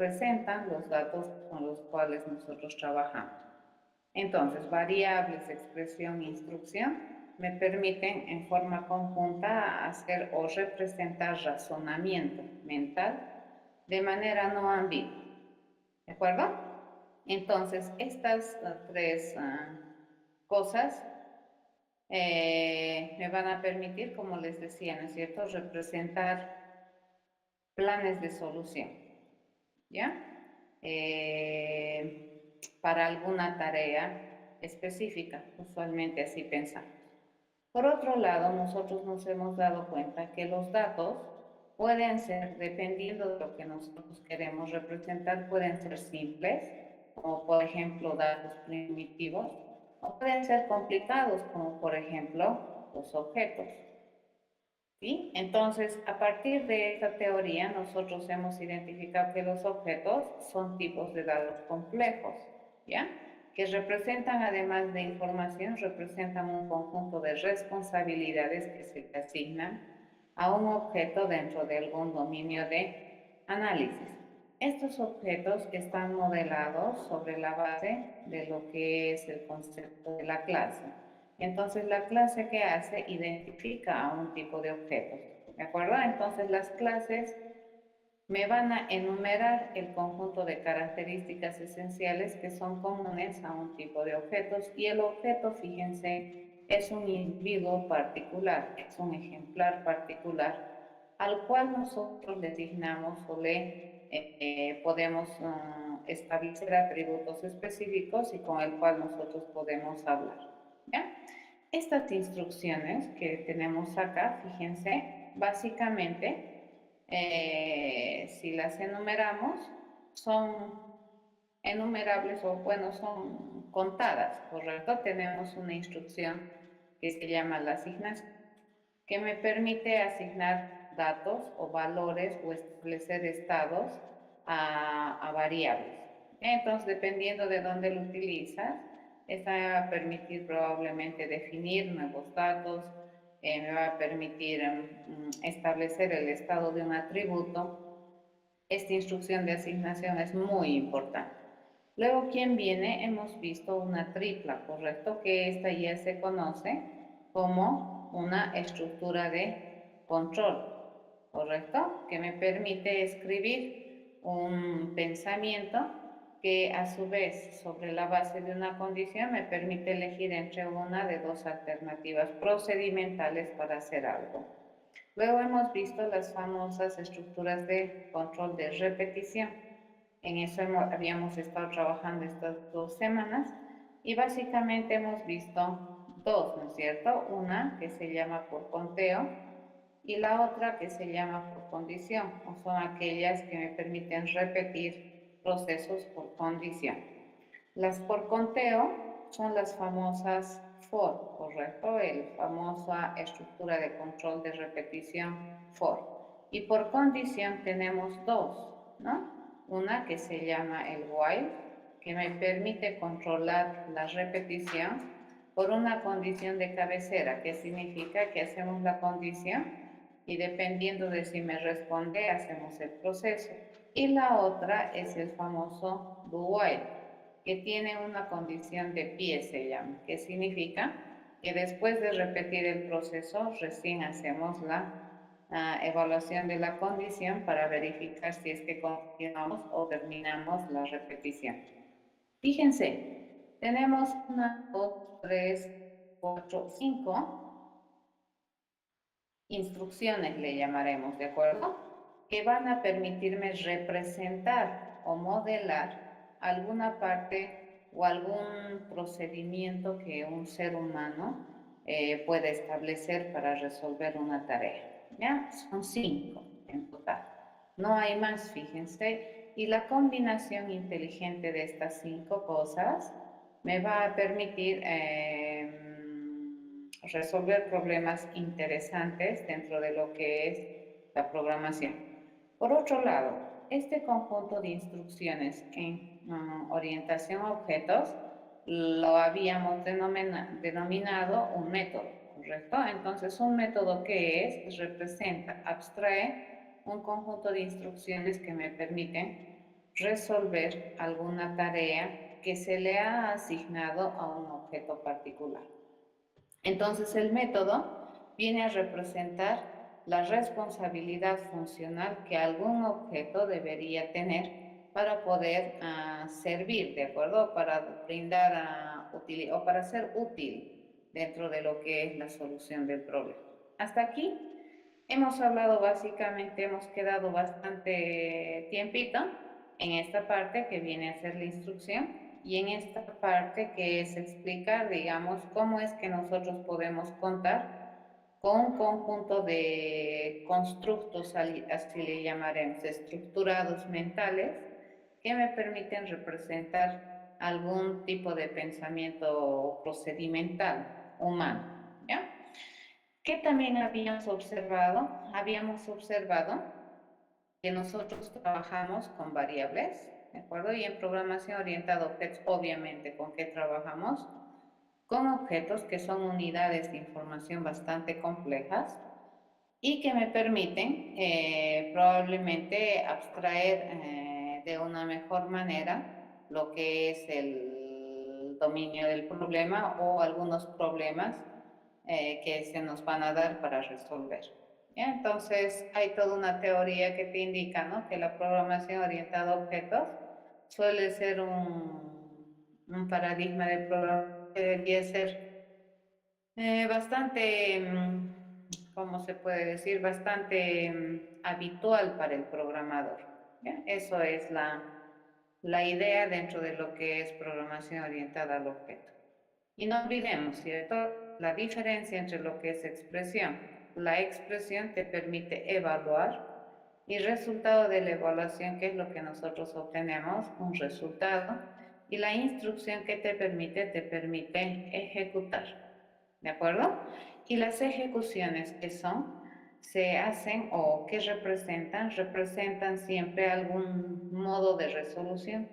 representan los datos con los cuales nosotros trabajamos. Entonces, variables, expresión e instrucción me permiten en forma conjunta hacer o representar razonamiento mental de manera no ambigua. ¿De acuerdo? Entonces, estas tres cosas me van a permitir, como les decía, ¿no es cierto?, representar planes de solución, ¿ya? Para alguna tarea específica, usualmente así pensamos. Por otro lado, nosotros nos hemos dado cuenta que los datos pueden ser, dependiendo de lo que nosotros queremos representar, pueden ser simples, como por ejemplo datos primitivos, o pueden ser complicados, como por ejemplo los objetos. ¿Sí? Entonces, a partir de esta teoría, nosotros hemos identificado que los objetos son tipos de datos complejos, ¿ya? Que representan, además de información, representan un conjunto de responsabilidades que se le asignan a un objeto dentro de algún dominio de análisis. Estos objetos están modelados sobre la base de lo que es el concepto de la clase. Entonces, la clase que hace identifica a un tipo de objetos, ¿de acuerdo? Entonces, las clases me van a enumerar el conjunto de características esenciales que son comunes a un tipo de objetos y el objeto, fíjense, es un individuo particular, es un ejemplar particular al cual nosotros le asignamos o le podemos establecer atributos específicos y con el cual nosotros podemos hablar, ¿ya? Estas instrucciones que tenemos acá, fíjense, básicamente, si las enumeramos, son enumerables o, bueno, son contadas, ¿correcto? Tenemos una instrucción que se llama la asignación, que me permite asignar datos o valores o establecer estados a variables. Entonces, dependiendo de dónde lo utilizas, esta me va a permitir probablemente definir nuevos datos, me va a permitir establecer el estado de un atributo. Esta instrucción de asignación es muy importante. Luego, ¿quién viene? Hemos visto una tripla, ¿correcto? Que esta ya se conoce como una estructura de control, ¿correcto? Que me permite escribir un pensamiento que a su vez, sobre la base de una condición, me permite elegir entre una de dos alternativas procedimentales para hacer algo. Luego hemos visto las famosas estructuras de control de repetición. En eso habíamos estado trabajando estas 2 semanas y básicamente hemos visto dos, ¿no es cierto? Una que se llama por conteo y la otra que se llama por condición, o son aquellas que me permiten repetir procesos por condición. Las por conteo son las famosas for, ¿correcto? La famosa estructura de control de repetición for. Y por condición tenemos dos, ¿no? Una que se llama el while, que me permite controlar la repetición por una condición de cabecera, que significa que hacemos la condición y dependiendo de si me responde, hacemos el proceso. Y la otra es el famoso do while, que tiene una condición de pie, se llama, que significa que después de repetir el proceso, recién hacemos la evaluación de la condición para verificar si es que continuamos o terminamos la repetición. Fíjense, tenemos 1, 2, 3, 4, 5 instrucciones, le llamaremos, ¿de acuerdo? Que van a permitirme representar o modelar alguna parte o algún procedimiento que un ser humano puede establecer para resolver una tarea. ¿Ya? Son 5 en total. No hay más, fíjense. Y la combinación inteligente de estas 5 cosas me va a permitir resolver problemas interesantes dentro de lo que es la programación. Por otro lado, este conjunto de instrucciones en orientación a objetos lo habíamos denominado un método, ¿correcto? Entonces, un método que representa, abstrae un conjunto de instrucciones que me permiten resolver alguna tarea que se le ha asignado a un objeto particular. Entonces el método viene a representar la responsabilidad funcional que algún objeto debería tener para poder servir, ¿de acuerdo? Para brindar o para ser útil dentro de lo que es la solución del problema. Hasta aquí hemos hablado básicamente, hemos quedado bastante tiempito en esta parte que viene a ser la instrucción y en esta parte que es explicar, digamos, cómo es que nosotros podemos contar con un conjunto de constructos, así le llamaremos, estructurados mentales, que me permiten representar algún tipo de pensamiento procedimental humano, ¿ya? ¿Qué también habíamos observado? Habíamos observado que nosotros trabajamos con variables, ¿de acuerdo? Y en programación orientada a objetos, obviamente, ¿con qué trabajamos? Con objetos que son unidades de información bastante complejas y que me permiten probablemente abstraer de una mejor manera lo que es el dominio del problema o algunos problemas que se nos van a dar para resolver. ¿Ya? Entonces, hay toda una teoría que te indica, ¿no?, que la programación orientada a objetos suele ser un paradigma de programación que debería ser bastante, ¿cómo se puede decir? Bastante habitual para el programador. ¿Ya? Eso es la idea dentro de lo que es programación orientada al objeto. Y no olvidemos, ¿cierto?, la diferencia entre lo que es expresión. La expresión te permite evaluar y resultado de la evaluación, ¿qué es lo que nosotros obtenemos? Un resultado. Y la instrucción que te permite ejecutar. ¿De acuerdo? Y las ejecuciones que son, se hacen o que representan siempre algún modo de resolución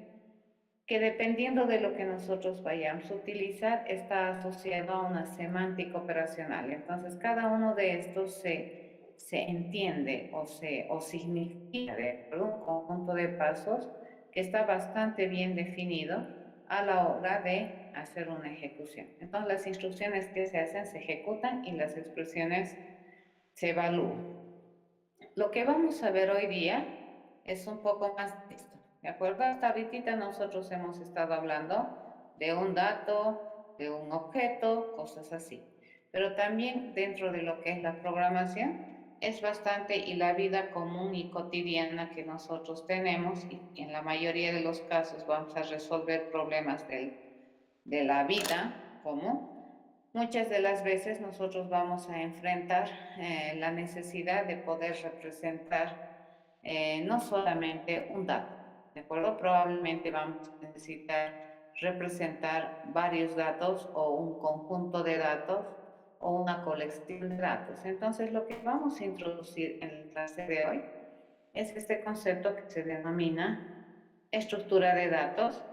que dependiendo de lo que nosotros vayamos a utilizar, está asociado a una semántica operacional. Entonces, cada uno de estos se entiende o significa de un conjunto de pasos que está bastante bien definido a la hora de hacer una ejecución. Entonces, las instrucciones que se hacen se ejecutan y las expresiones se evalúan. Lo que vamos a ver hoy día es un poco más de esto, ¿de acuerdo? Hasta ahorita nosotros hemos estado hablando de un dato, de un objeto, cosas así. Pero también dentro de lo que es la programación es bastante y la vida común y cotidiana que nosotros tenemos y en la mayoría de los casos vamos a resolver problemas de la vida común. Muchas de las veces nosotros vamos a enfrentar la necesidad de poder representar no solamente un dato, ¿de acuerdo? Probablemente vamos a necesitar representar varios datos o un conjunto de datos o una colección de datos. Entonces, lo que vamos a introducir en la clase de hoy es este concepto que se denomina estructura de datos,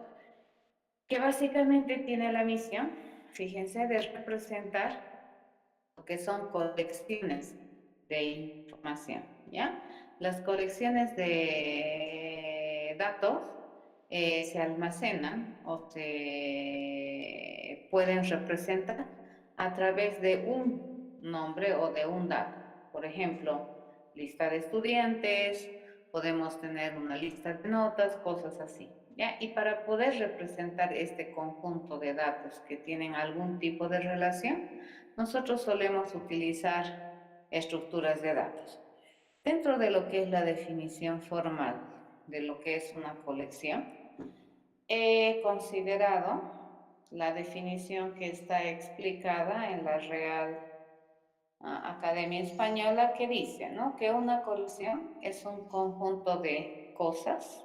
que básicamente tiene la misión, fíjense, de representar lo que son colecciones de información, ¿ya? Las colecciones de datos se almacenan o se pueden representar a través de un nombre o de un dato. Por ejemplo, lista de estudiantes, podemos tener una lista de notas, cosas así. ¿Ya? Y para poder representar este conjunto de datos que tienen algún tipo de relación, nosotros solemos utilizar estructuras de datos. Dentro de lo que es la definición formal de lo que es una colección, he considerado la definición que está explicada en la Real Academia Española, que dice, ¿no?, que una colección es un conjunto de cosas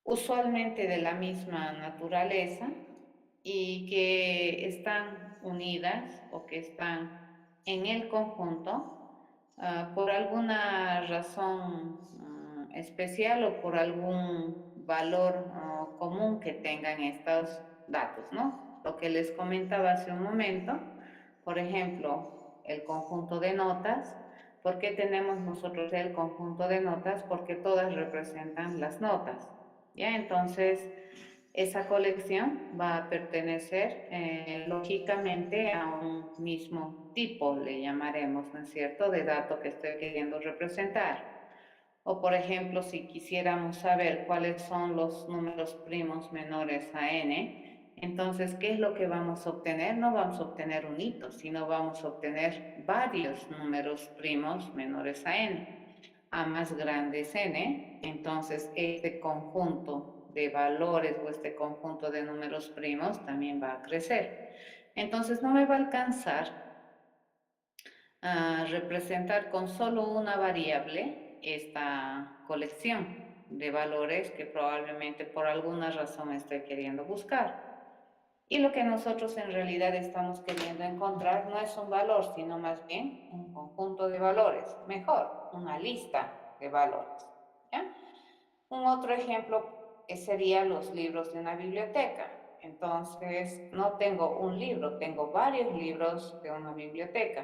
usualmente de la misma naturaleza y que están unidas o que están en el conjunto por alguna razón especial o por algún valor común que tengan estos datos, ¿no? Lo que les comentaba hace un momento, por ejemplo, el conjunto de notas ¿Por qué tenemos nosotros el conjunto de notas? Porque todas representan las notas. ¿Ya? Entonces, esa colección va a pertenecer lógicamente a un mismo tipo, le llamaremos, ¿no es cierto?, de dato que estoy queriendo representar. O por ejemplo, si quisiéramos saber cuáles son los números primos menores a n, entonces, ¿qué es lo que vamos a obtener? No vamos a obtener un hito, sino vamos a obtener varios números primos menores a n. A más grande es n, entonces este conjunto de valores o este conjunto de números primos también va a crecer. Entonces, no me va a alcanzar a representar con solo una variable esta colección de valores que probablemente por alguna razón estoy queriendo buscar. Y lo que nosotros en realidad estamos queriendo encontrar no es un valor, sino más bien un conjunto de valores, mejor, una lista de valores. ¿Ya? Un otro ejemplo sería los libros de una biblioteca. Entonces, no tengo un libro, tengo varios libros de una biblioteca.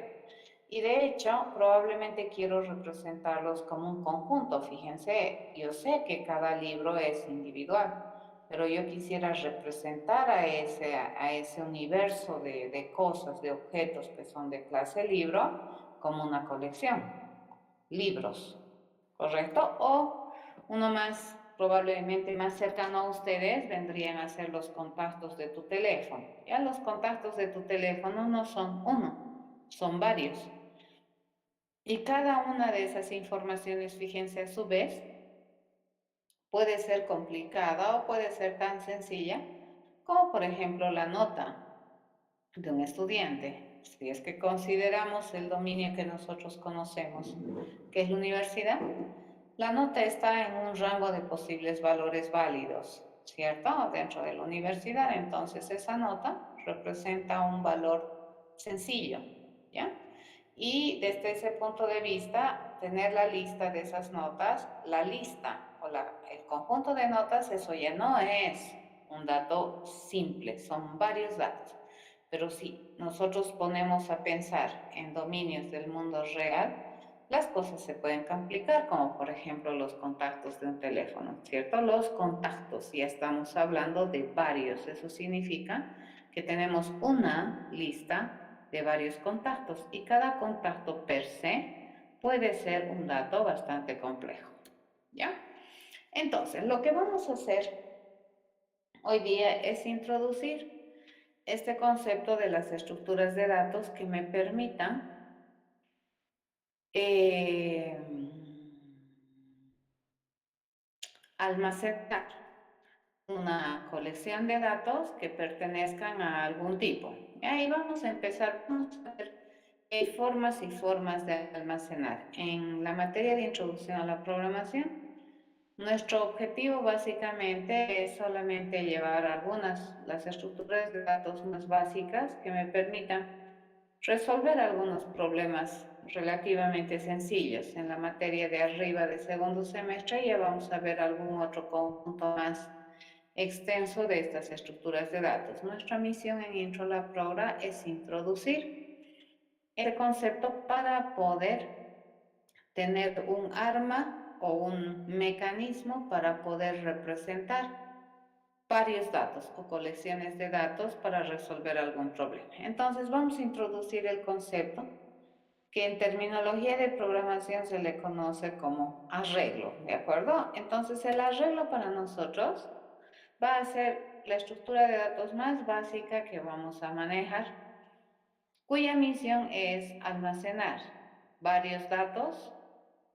Y de hecho, probablemente quiero representarlos como un conjunto. Fíjense, yo sé que cada libro es individual, pero yo quisiera representar a ese universo de cosas, de objetos que son de clase libro, como una colección, libros, ¿correcto? O uno más, probablemente más cercano a ustedes, vendrían a ser los contactos de tu teléfono. Ya los contactos de tu teléfono no son uno, son varios. Y cada una de esas informaciones, fíjense a su vez, puede ser complicada o puede ser tan sencilla como por ejemplo la nota de un estudiante. Si es que consideramos el dominio que nosotros conocemos, que es la universidad, la nota está en un rango de posibles valores válidos, ¿cierto? Dentro de la universidad, entonces esa nota representa un valor sencillo, ¿ya? Y desde ese punto de vista, tener la lista de esas notas, la lista o el conjunto de notas, eso ya no es un dato simple, son varios datos. Pero si nosotros ponemos a pensar en dominios del mundo real, las cosas se pueden complicar, como por ejemplo los contactos de un teléfono, ¿cierto? Los contactos, ya estamos hablando de varios, eso significa que tenemos una lista de varios contactos y cada contacto per se puede ser un dato bastante complejo, ¿ya? Entonces, lo que vamos a hacer hoy día es introducir este concepto de las estructuras de datos que me permitan almacenar una colección de datos que pertenezcan a algún tipo. Y ahí vamos a empezar, vamos a ver formas y formas de almacenar. En la materia de introducción a la programación, nuestro objetivo básicamente es solamente llevar las estructuras de datos más básicas que me permitan resolver algunos problemas relativamente sencillos. En la materia de arriba de segundo semestre ya vamos a ver algún otro conjunto más extenso de estas estructuras de datos. Nuestra misión en IntroLab Program es introducir este concepto para poder tener un arma o un mecanismo para poder representar varios datos o colecciones de datos para resolver algún problema. Entonces vamos a introducir el concepto que en terminología de programación se le conoce como arreglo, ¿de acuerdo? Entonces el arreglo para nosotros va a ser la estructura de datos más básica que vamos a manejar, cuya misión es almacenar varios datos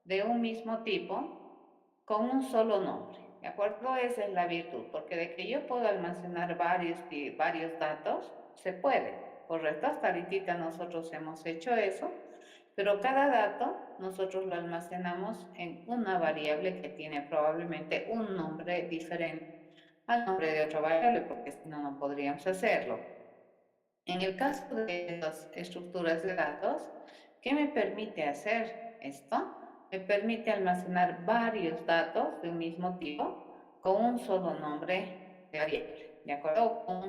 de un mismo tipo con un solo nombre. ¿De acuerdo? Esa es la virtud, porque de que yo puedo almacenar varios datos, se puede, ¿correcto? Hasta ahorita nosotros hemos hecho eso, pero cada dato nosotros lo almacenamos en una variable que tiene probablemente un nombre diferente al nombre de otra variable, porque si no, no podríamos hacerlo. En el caso de las estructuras de datos, ¿qué me permite hacer esto? Me permite almacenar varios datos de un mismo tipo con un solo nombre de variable, ¿de acuerdo? Con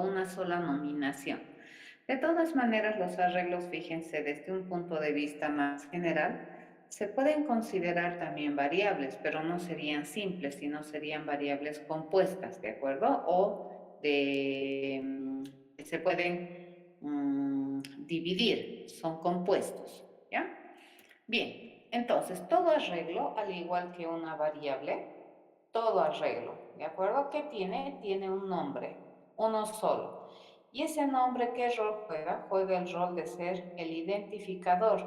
una sola nominación. De todas maneras, los arreglos, fíjense, desde un punto de vista más general, se pueden considerar también variables, pero no serían simples, sino serían variables compuestas, ¿de acuerdo? Se pueden dividir, son compuestos, ¿ya? Bien, entonces todo arreglo, al igual que una variable, todo arreglo, ¿de acuerdo? ¿Qué tiene? Tiene un nombre, uno solo. Y ese nombre, ¿qué rol juega? Juega el rol de ser el identificador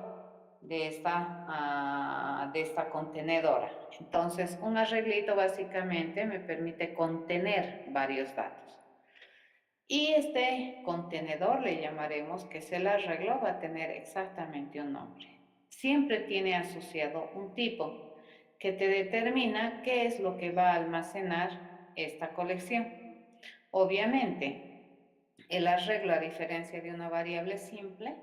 de esta contenedora. Entonces, un arreglito básicamente me permite contener varios datos. Y este contenedor, le llamaremos, que es el arreglo, va a tener exactamente un nombre. Siempre tiene asociado un tipo que te determina qué es lo que va a almacenar esta colección. Obviamente, el arreglo, a diferencia de una variable simple,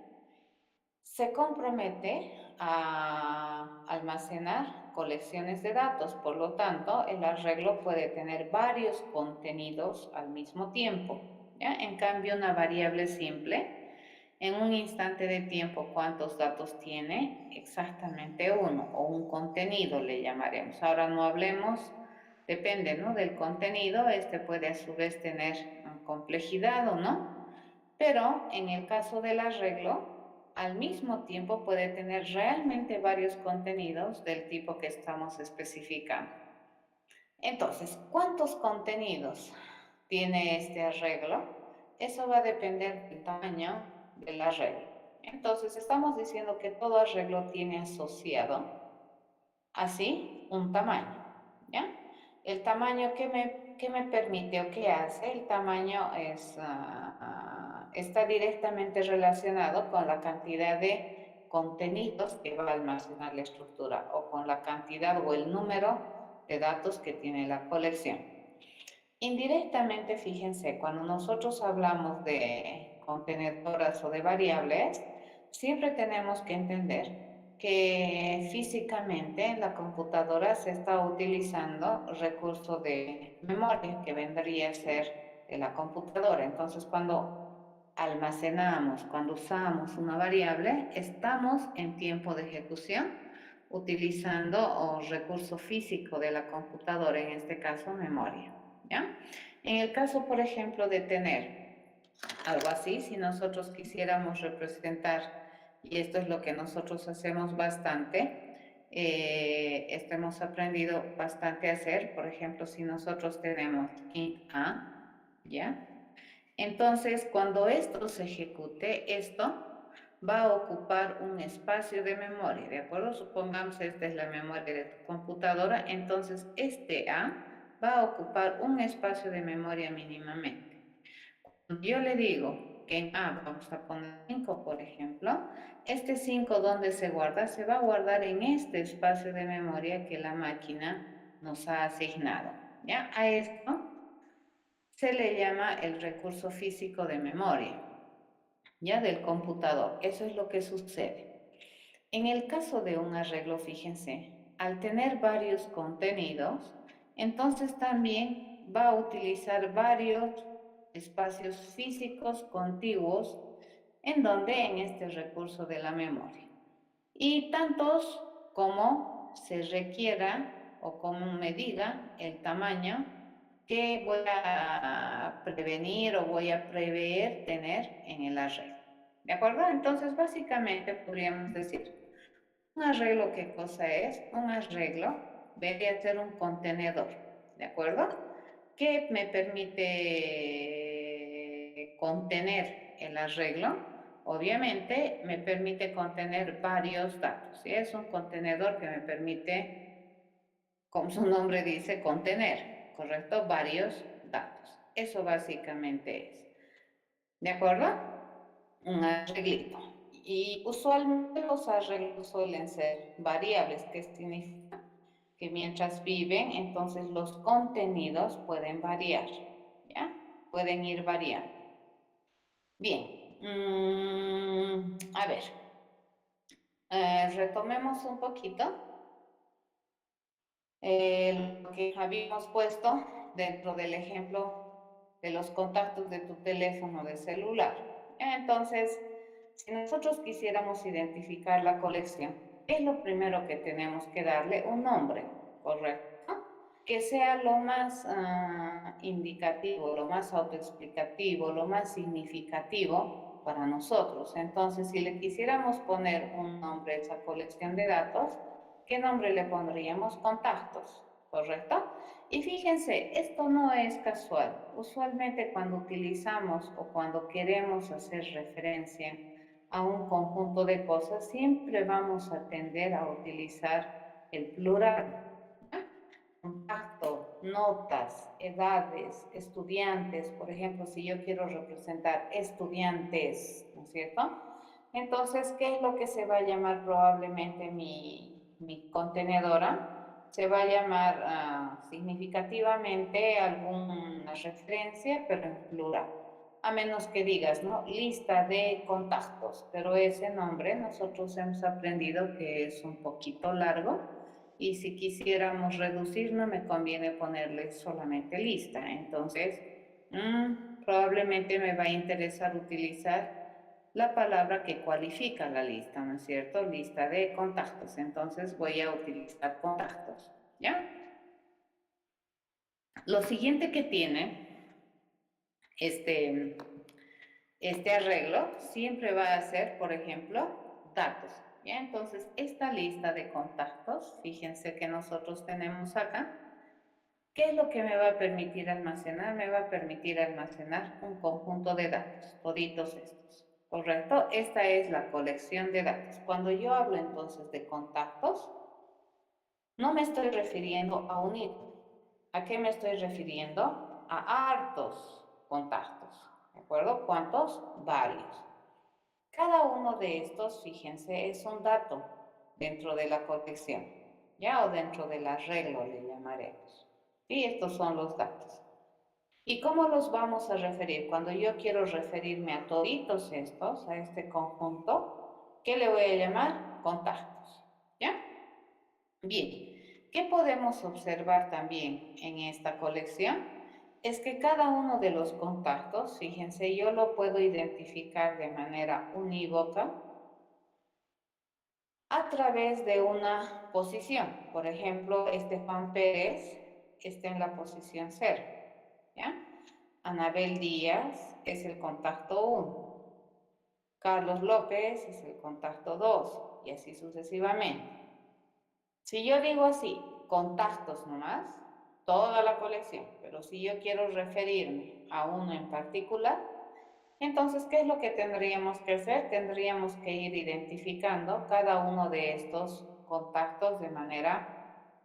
se compromete a almacenar colecciones de datos. Por lo tanto, el arreglo puede tener varios contenidos al mismo tiempo, ¿ya? En cambio, una variable simple, en un instante de tiempo, ¿cuántos datos tiene? Exactamente uno, o un contenido le llamaremos. Ahora no hablemos, depende, ¿no?, del contenido. Este puede a su vez tener complejidad o no, pero en el caso del arreglo, al mismo tiempo puede tener realmente varios contenidos del tipo que estamos especificando. Entonces, ¿cuántos contenidos tiene este arreglo? Eso va a depender del tamaño del arreglo. Entonces, estamos diciendo que todo arreglo tiene asociado así un tamaño, ¿ya? El tamaño que me permite o que hace, el tamaño está directamente relacionado con la cantidad de contenidos que va a almacenar la estructura o con la cantidad o el número de datos que tiene la colección. Indirectamente, fíjense, cuando nosotros hablamos de contenedoras o de variables, siempre tenemos que entender que físicamente en la computadora se está utilizando recurso de memoria que vendría a ser de la computadora. Entonces, cuando almacenamos, cuando usamos una variable, estamos en tiempo de ejecución utilizando un recurso físico de la computadora, en este caso memoria, ¿ya? En el caso, por ejemplo, de tener algo así, si nosotros quisiéramos representar, y esto es lo que nosotros hacemos bastante, esto hemos aprendido bastante a hacer. Por ejemplo, si nosotros tenemos int a, ¿ya? Entonces, cuando esto se ejecute, esto va a ocupar un espacio de memoria, ¿de acuerdo? Supongamos esta es la memoria de tu computadora, entonces este A va a ocupar un espacio de memoria mínimamente. Cuando yo le digo que en A vamos a poner 5, por ejemplo, este 5, ¿dónde se guarda? Se va a guardar en este espacio de memoria que la máquina nos ha asignado, ¿ya? A esto se le llama el recurso físico de memoria, ya, del computador. Eso es lo que sucede. En el caso de un arreglo, fíjense, al tener varios contenidos, entonces también va a utilizar varios espacios físicos contiguos en donde en este recurso de la memoria. Y tantos como se requiera o como me diga el tamaño que voy a prevenir o voy a prever tener en el arreglo. ¿De acuerdo? Entonces, básicamente podríamos decir, un arreglo, ¿qué cosa es? Un arreglo debería ser un contenedor, ¿de acuerdo? Que me permite contener el arreglo. Obviamente me permite contener varios datos. ¿Sí? Es un contenedor que me permite, como su nombre dice, contener, ¿correcto? Varios datos. Eso básicamente es. ¿De acuerdo? Un arreglito. Y usualmente los arreglos suelen ser variables, que significa que mientras viven, entonces los contenidos pueden variar, ¿ya? Pueden ir variando. Bien, a ver, retomemos un poquito lo que habíamos puesto dentro del ejemplo de los contactos de tu teléfono de celular. Entonces, si nosotros quisiéramos identificar la colección, ¿qué es lo primero que tenemos que darle? Un nombre, ¿correcto? Que sea lo más indicativo, lo más autoexplicativo, lo más significativo para nosotros. Entonces, si le quisiéramos poner un nombre a esa colección de datos, ¿qué nombre le pondríamos? Contactos, ¿correcto? Y fíjense, esto no es casual. Usualmente cuando utilizamos o cuando queremos hacer referencia a un conjunto de cosas, siempre vamos a tender a utilizar el plural. Contacto, notas, edades, estudiantes, por ejemplo, si yo quiero representar estudiantes, ¿no es cierto? Entonces, ¿qué es lo que se va a llamar probablemente mi contenedora? Se va a llamar significativamente alguna referencia, pero en plural. A menos que digas, ¿no? Lista de contactos, pero ese nombre nosotros hemos aprendido que es un poquito largo y si quisiéramos reducir no me conviene ponerle solamente lista. Entonces, probablemente me va a interesar utilizar la palabra que cualifica la lista, ¿no es cierto? Lista de contactos. Entonces voy a utilizar contactos, ¿ya? Lo siguiente que tiene este, este arreglo siempre va a ser, por ejemplo, datos, ¿ya? Entonces, esta lista de contactos, fíjense que nosotros tenemos acá, ¿qué es lo que me va a permitir almacenar? Me va a permitir almacenar un conjunto de datos, toditos estos, ¿correcto? Esta es la colección de datos. Cuando yo hablo entonces de contactos, no me estoy refiriendo a un ítem. ¿A qué me estoy refiriendo? A hartos contactos, ¿de acuerdo? ¿Cuántos? Varios. Cada uno de estos, fíjense, es un dato dentro de la colección, ¿ya? O dentro del arreglo le llamaremos. Y estos son los datos. ¿Y cómo los vamos a referir? Cuando yo quiero referirme a toditos estos, a este conjunto, ¿qué le voy a llamar? Contactos, ¿ya? Bien, ¿qué podemos observar también en esta colección? Es que cada uno de los contactos, fíjense, yo lo puedo identificar de manera unívoca a través de una posición. Por ejemplo, este Juan Pérez está en la posición 0, ¿ya? Anabel Díaz es el contacto 1. Carlos López es el contacto 2 y así sucesivamente. Si yo digo así, contactos nomás, toda la colección, pero si yo quiero referirme a uno en particular, entonces, ¿qué es lo que tendríamos que hacer? Tendríamos que ir identificando cada uno de estos contactos de manera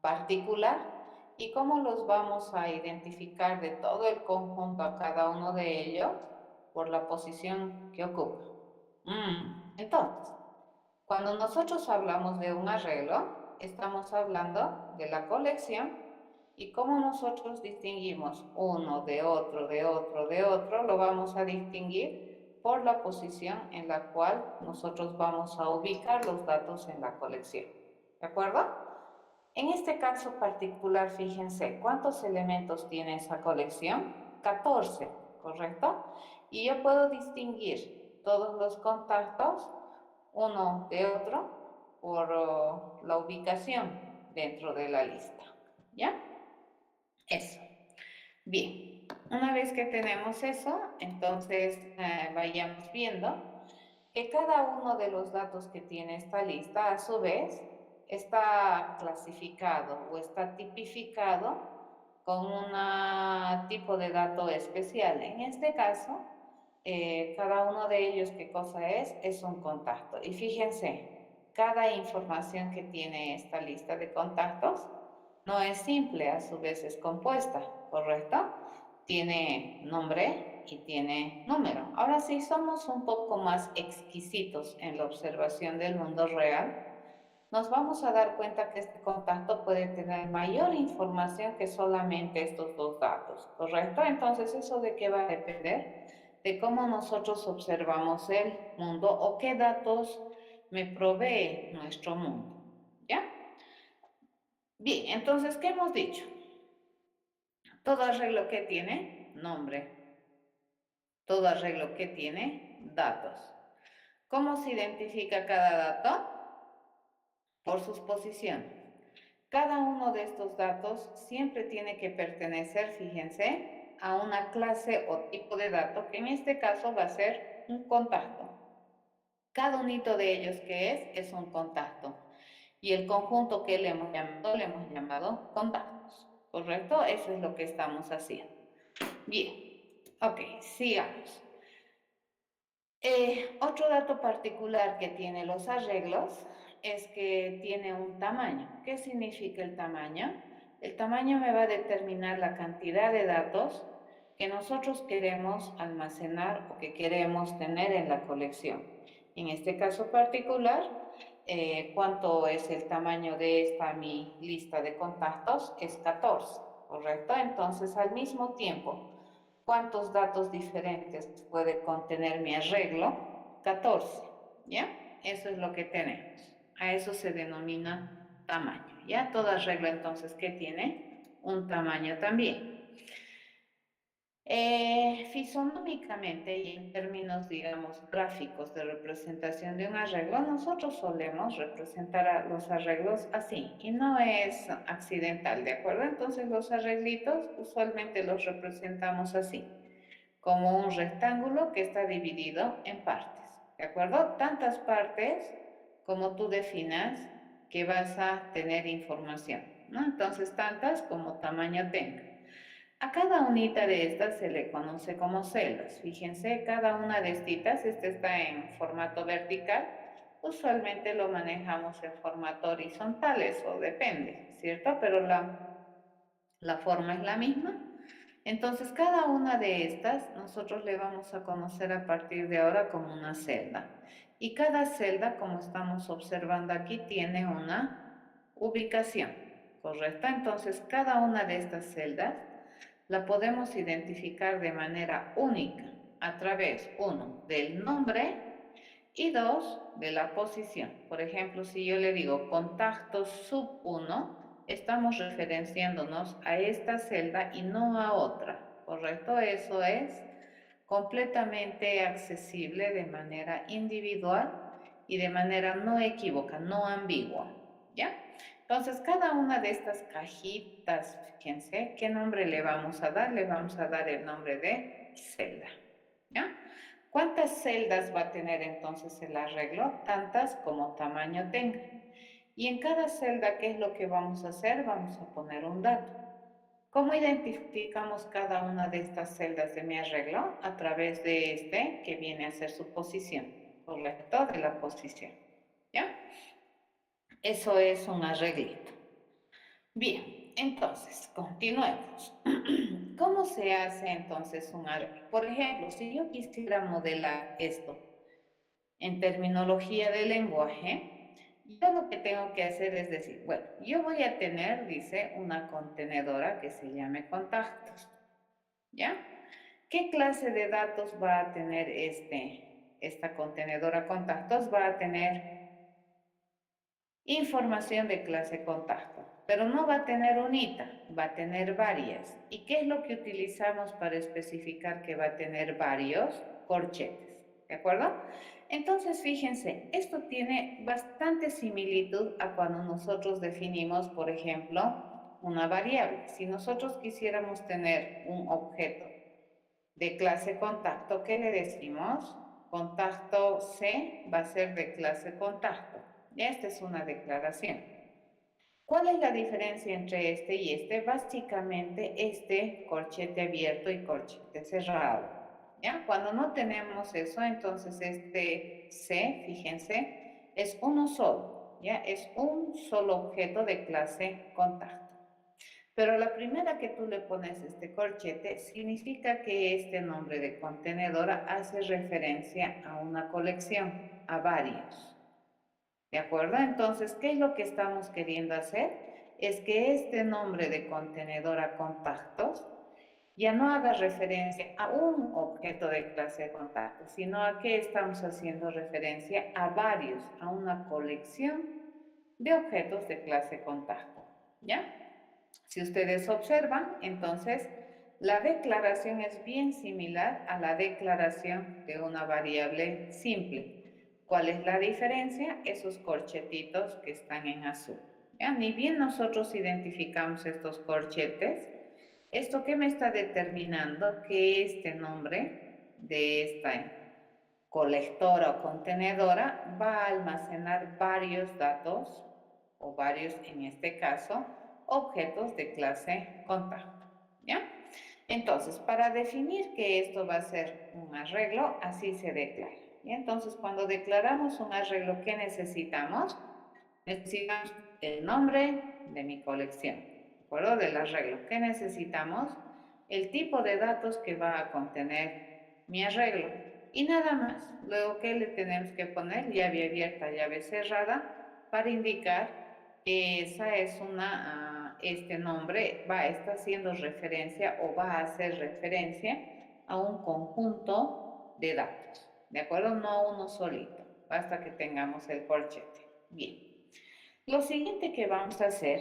particular. ¿Y cómo los vamos a identificar de todo el conjunto a cada uno de ellos? Por la posición que ocupa. Entonces, cuando nosotros hablamos de un arreglo, estamos hablando de la colección y cómo nosotros distinguimos uno de otro, de otro, de otro, lo vamos a distinguir por la posición en la cual nosotros vamos a ubicar los datos en la colección. ¿De acuerdo? En este caso particular, fíjense, ¿cuántos elementos tiene esa colección? 14, ¿correcto? Y yo puedo distinguir todos los contactos uno de otro por la ubicación dentro de la lista. ¿Ya? Eso. Bien. Una vez que tenemos eso, entonces vayamos viendo que cada uno de los datos que tiene esta lista, a su vez, está clasificado o está tipificado con un tipo de dato especial. En este caso, cada uno de ellos, ¿qué cosa es? Es un contacto. Y fíjense, cada información que tiene esta lista de contactos no es simple, a su vez es compuesta, ¿correcto? Tiene nombre y tiene número. Ahora, si somos un poco más exquisitos en la observación del mundo real, nos vamos a dar cuenta que este contacto puede tener mayor información que solamente estos dos datos, ¿correcto? Entonces, ¿eso de qué va a depender? De cómo nosotros observamos el mundo o qué datos me provee nuestro mundo, ¿ya? Bien, entonces, ¿qué hemos dicho? Todo arreglo que tiene nombre. Todo arreglo que tiene datos. ¿Cómo se identifica cada dato? Por sus posiciones. Cada uno de estos datos siempre tiene que pertenecer, fíjense, a una clase o tipo de dato, que en este caso va a ser un contacto. Cada unito de ellos que es un contacto. Y el conjunto que le hemos llamado contactos. ¿Correcto? Eso es lo que estamos haciendo. Bien, ok, sigamos. Otro dato particular que tiene los arreglos es que tiene un tamaño. ¿Qué significa el tamaño? El tamaño me va a determinar la cantidad de datos que nosotros queremos almacenar o que queremos tener en la colección. En este caso particular, ¿cuánto es el tamaño de esta mi lista de contactos? Es 14, ¿correcto? Entonces, al mismo tiempo, ¿cuántos datos diferentes puede contener mi arreglo? 14, ¿ya? Eso es lo que tenemos. A eso se denomina tamaño, ¿ya? Todo arreglo entonces que tiene un tamaño también. Fisonómicamente y en términos, digamos, gráficos de representación de un arreglo, nosotros solemos representar a los arreglos así y no es accidental, ¿de acuerdo? Entonces los arreglitos usualmente los representamos así, como un rectángulo que está dividido en partes, ¿de acuerdo? Tantas partes como tú definas que vas a tener información, ¿no? Entonces tantas como tamaño tenga. A cada unita de estas se le conoce como celdas. Fíjense, cada una de estas, este está en formato vertical, usualmente lo manejamos en formato horizontal, eso depende, ¿cierto? Pero la forma es la misma. Entonces, cada una de estas nosotros le vamos a conocer a partir de ahora como una celda. Y cada celda, como estamos observando aquí, tiene una ubicación, ¿correcto? Entonces, cada una de estas celdas la podemos identificar de manera única a través, uno, del nombre y dos, de la posición. Por ejemplo, si yo le digo contacto sub 1, estamos referenciándonos a esta celda y no a otra, ¿correcto? Eso es completamente accesible de manera individual y de manera no equívoca, no ambigua, ¿ya? Entonces, cada una de estas cajitas, fíjense, ¿qué nombre le vamos a dar? Le vamos a dar el nombre de celda, ¿ya? ¿Cuántas celdas va a tener entonces el arreglo? Tantas como tamaño tenga. Y en cada celda, ¿qué es lo que vamos a hacer? Vamos a poner un dato. ¿Cómo identificamos cada una de estas celdas de mi arreglo? A través de este, que viene a ser su posición, ¿correcto? De la posición, ¿ya? Eso es un arreglito. Bien, entonces, continuemos. ¿Cómo se hace entonces un arreglo? Por ejemplo, si yo quisiera modelar esto en terminología de lenguaje, yo lo que tengo que hacer es decir, bueno, yo voy a tener, dice, una contenedora que se llame contactos, ¿ya? ¿Qué clase de datos va a tener esta contenedora contactos? Va a tener información de clase contacto, pero no va a tener unita, va a tener varias. ¿Y qué es lo que utilizamos para especificar que va a tener varios corchetes? ¿De acuerdo? Entonces, fíjense, esto tiene bastante similitud a cuando nosotros definimos, por ejemplo, una variable. Si nosotros quisiéramos tener un objeto de clase contacto, ¿qué le decimos? Contacto C va a ser de clase contacto. Esta es una declaración. ¿Cuál es la diferencia entre este y este? Básicamente este corchete abierto y corchete cerrado. ¿Ya? Cuando no tenemos eso, entonces este C, fíjense, es uno solo. ¿Ya? Es un solo objeto de clase contacto. Pero la primera que tú le pones este corchete significa que este nombre de contenedora hace referencia a una colección, a varios. ¿De acuerdo? Entonces, ¿qué es lo que estamos queriendo hacer? Es que este nombre de contenedora contactos ya no haga referencia a un objeto de clase de contacto, sino a que estamos haciendo referencia a varios, a una colección de objetos de clase contacto. ¿Ya? Si ustedes observan, entonces la declaración es bien similar a la declaración de una variable simple. ¿Cuál es la diferencia? Esos corchetitos que están en azul. ¿Ya? Ni bien nosotros identificamos estos corchetes, ¿esto qué me está determinando? Que este nombre de esta colectora o contenedora va a almacenar varios datos, o varios, en este caso, objetos de clase contacto. ¿Ya? Entonces, para definir que esto va a ser un arreglo, así se declara. ¿Y entonces, cuando declaramos un arreglo, ¿qué necesitamos? Necesitamos el nombre de mi colección, ¿de acuerdo? Del arreglo. ¿Qué necesitamos? El tipo de datos que va a contener mi arreglo. Y nada más. Luego, ¿qué le tenemos que poner? Llave abierta, llave cerrada, para indicar que esa es este nombre está haciendo referencia o va a hacer referencia a un conjunto de datos. ¿De acuerdo? No uno solito. Basta que tengamos el corchete. Bien. Lo siguiente que vamos a hacer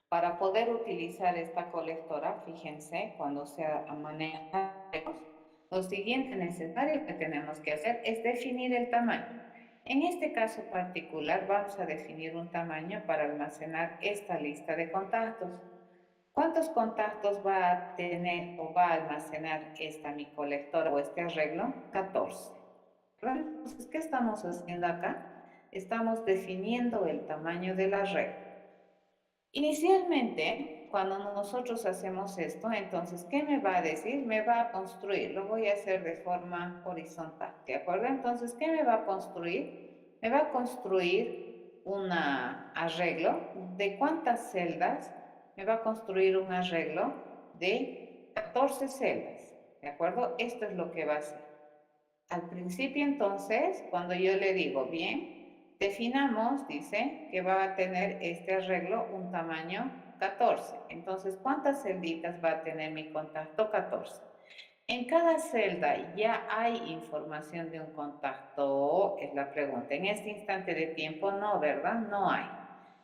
para poder utilizar esta colectora, fíjense, cuando se maneja, lo siguiente necesario que tenemos que hacer es definir el tamaño. En este caso particular vamos a definir un tamaño para almacenar esta lista de contactos. ¿Cuántos contactos va a tener o va a almacenar mi colectora o este arreglo? 14. Entonces, ¿qué estamos haciendo acá? Estamos definiendo el tamaño de la red. Inicialmente, cuando nosotros hacemos esto, entonces, ¿qué me va a decir? Me va a construir, lo voy a hacer de forma horizontal, ¿de acuerdo? Entonces, ¿qué me va a construir? Me va a construir un arreglo de cuántas celdas. Me va a construir un arreglo de 14 celdas, ¿de acuerdo? Esto es lo que va a hacer. Al principio, entonces, cuando yo le digo, bien, definamos, dice, que va a tener este arreglo un tamaño 14. Entonces, ¿cuántas celditas va a tener mi contacto? 14. En cada celda ya hay información de un contacto, es la pregunta. En este instante de tiempo, no, ¿verdad? No hay.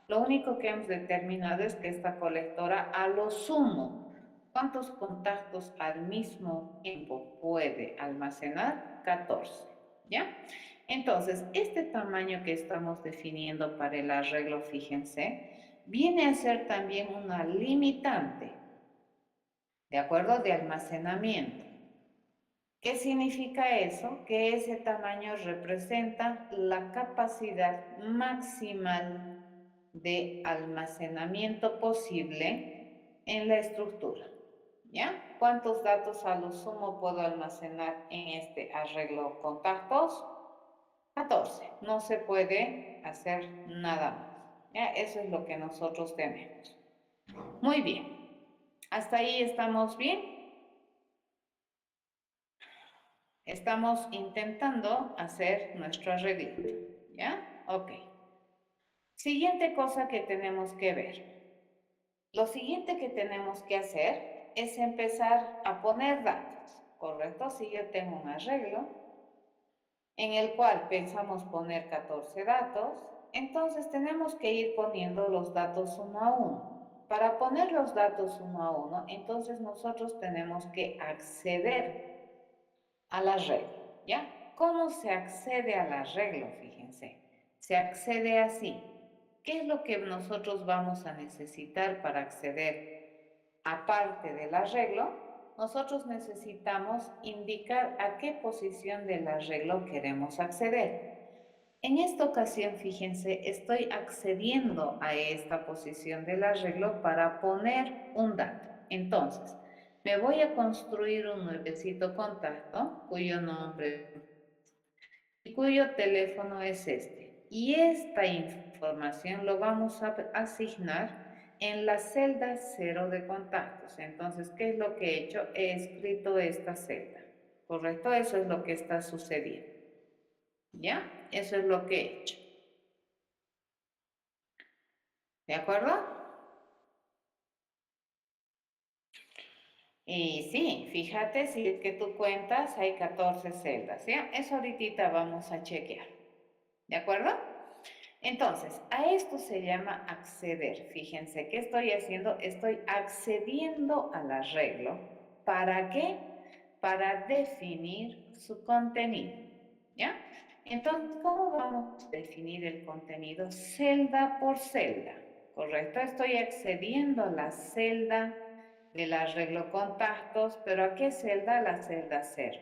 Lo único que hemos determinado es que esta colectora, a lo sumo, ¿cuántos contactos al mismo tiempo puede almacenar? 14. ¿Ya? Entonces, este tamaño que estamos definiendo para el arreglo, fíjense, viene a ser también una limitante, ¿de acuerdo? De almacenamiento. ¿Qué significa eso? Que ese tamaño representa la capacidad maximal de almacenamiento posible en la estructura. ¿Ya? ¿Cuántos datos a lo sumo puedo almacenar en este arreglo contactos? 14. No se puede hacer nada más. ¿Ya? Eso es lo que nosotros tenemos. Muy bien. ¿Hasta ahí estamos bien? Estamos intentando hacer nuestro arreglito, ¿ya? Ok. Siguiente cosa que tenemos que ver. Lo siguiente que tenemos que hacer es empezar a poner datos, ¿correcto? Si yo tengo un arreglo en el cual pensamos poner 14 datos, entonces tenemos que ir poniendo los datos uno a uno. Para poner los datos uno a uno, entonces nosotros tenemos que acceder al arreglo, ¿ya? ¿Cómo se accede al arreglo? Fíjense, se accede así. ¿Qué es lo que nosotros vamos a necesitar para acceder? Aparte del arreglo, nosotros necesitamos indicar a qué posición del arreglo queremos acceder. En esta ocasión, fíjense, estoy accediendo a esta posición del arreglo para poner un dato. Entonces, me voy a construir un nuevecito contacto cuyo nombre y cuyo teléfono es este. Y esta información lo vamos a asignar en la celda 0 de contactos. Entonces, ¿qué es lo que he hecho? He escrito esta celda. ¿Correcto? Eso es lo que está sucediendo. ¿Ya? Eso es lo que he hecho. ¿De acuerdo? Y sí, fíjate, si es que tú cuentas, hay 14 celdas, ¿ya? Eso ahorita vamos a chequear. ¿De acuerdo? Entonces, a esto se llama acceder. Fíjense, ¿qué estoy haciendo? Estoy accediendo al arreglo. ¿Para qué? Para definir su contenido. ¿Ya? Entonces, ¿cómo vamos a definir el contenido? Celda por celda. ¿Correcto? Estoy accediendo a la celda del arreglo contactos, pero ¿a qué celda? La celda 0.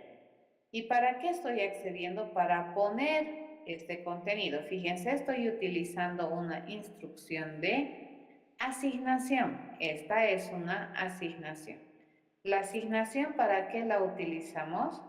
¿Y para qué estoy accediendo? Para poner este contenido. Fíjense, estoy utilizando una instrucción de asignación. Esta es una asignación. La asignación, ¿para qué la utilizamos?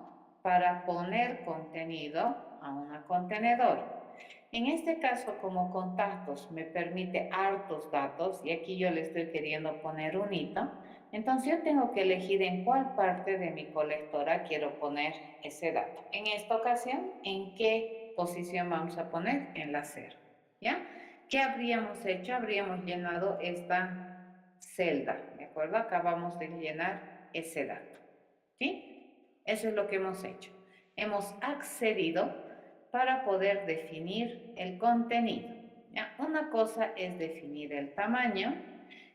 Para poner contenido a una contenedor. En este caso, como contactos me permite hartos datos, y aquí yo le estoy queriendo poner un hito, entonces yo tengo que elegir en cuál parte de mi colectora quiero poner ese dato. En esta ocasión, ¿en qué posición vamos a poner? En la 0. ¿Ya? ¿Qué habríamos hecho? Habríamos llenado esta celda, ¿de acuerdo? Acabamos de llenar ese dato. ¿Sí? Eso es lo que hemos hecho. Hemos accedido para poder definir el contenido. ¿Ya? Una cosa es definir el tamaño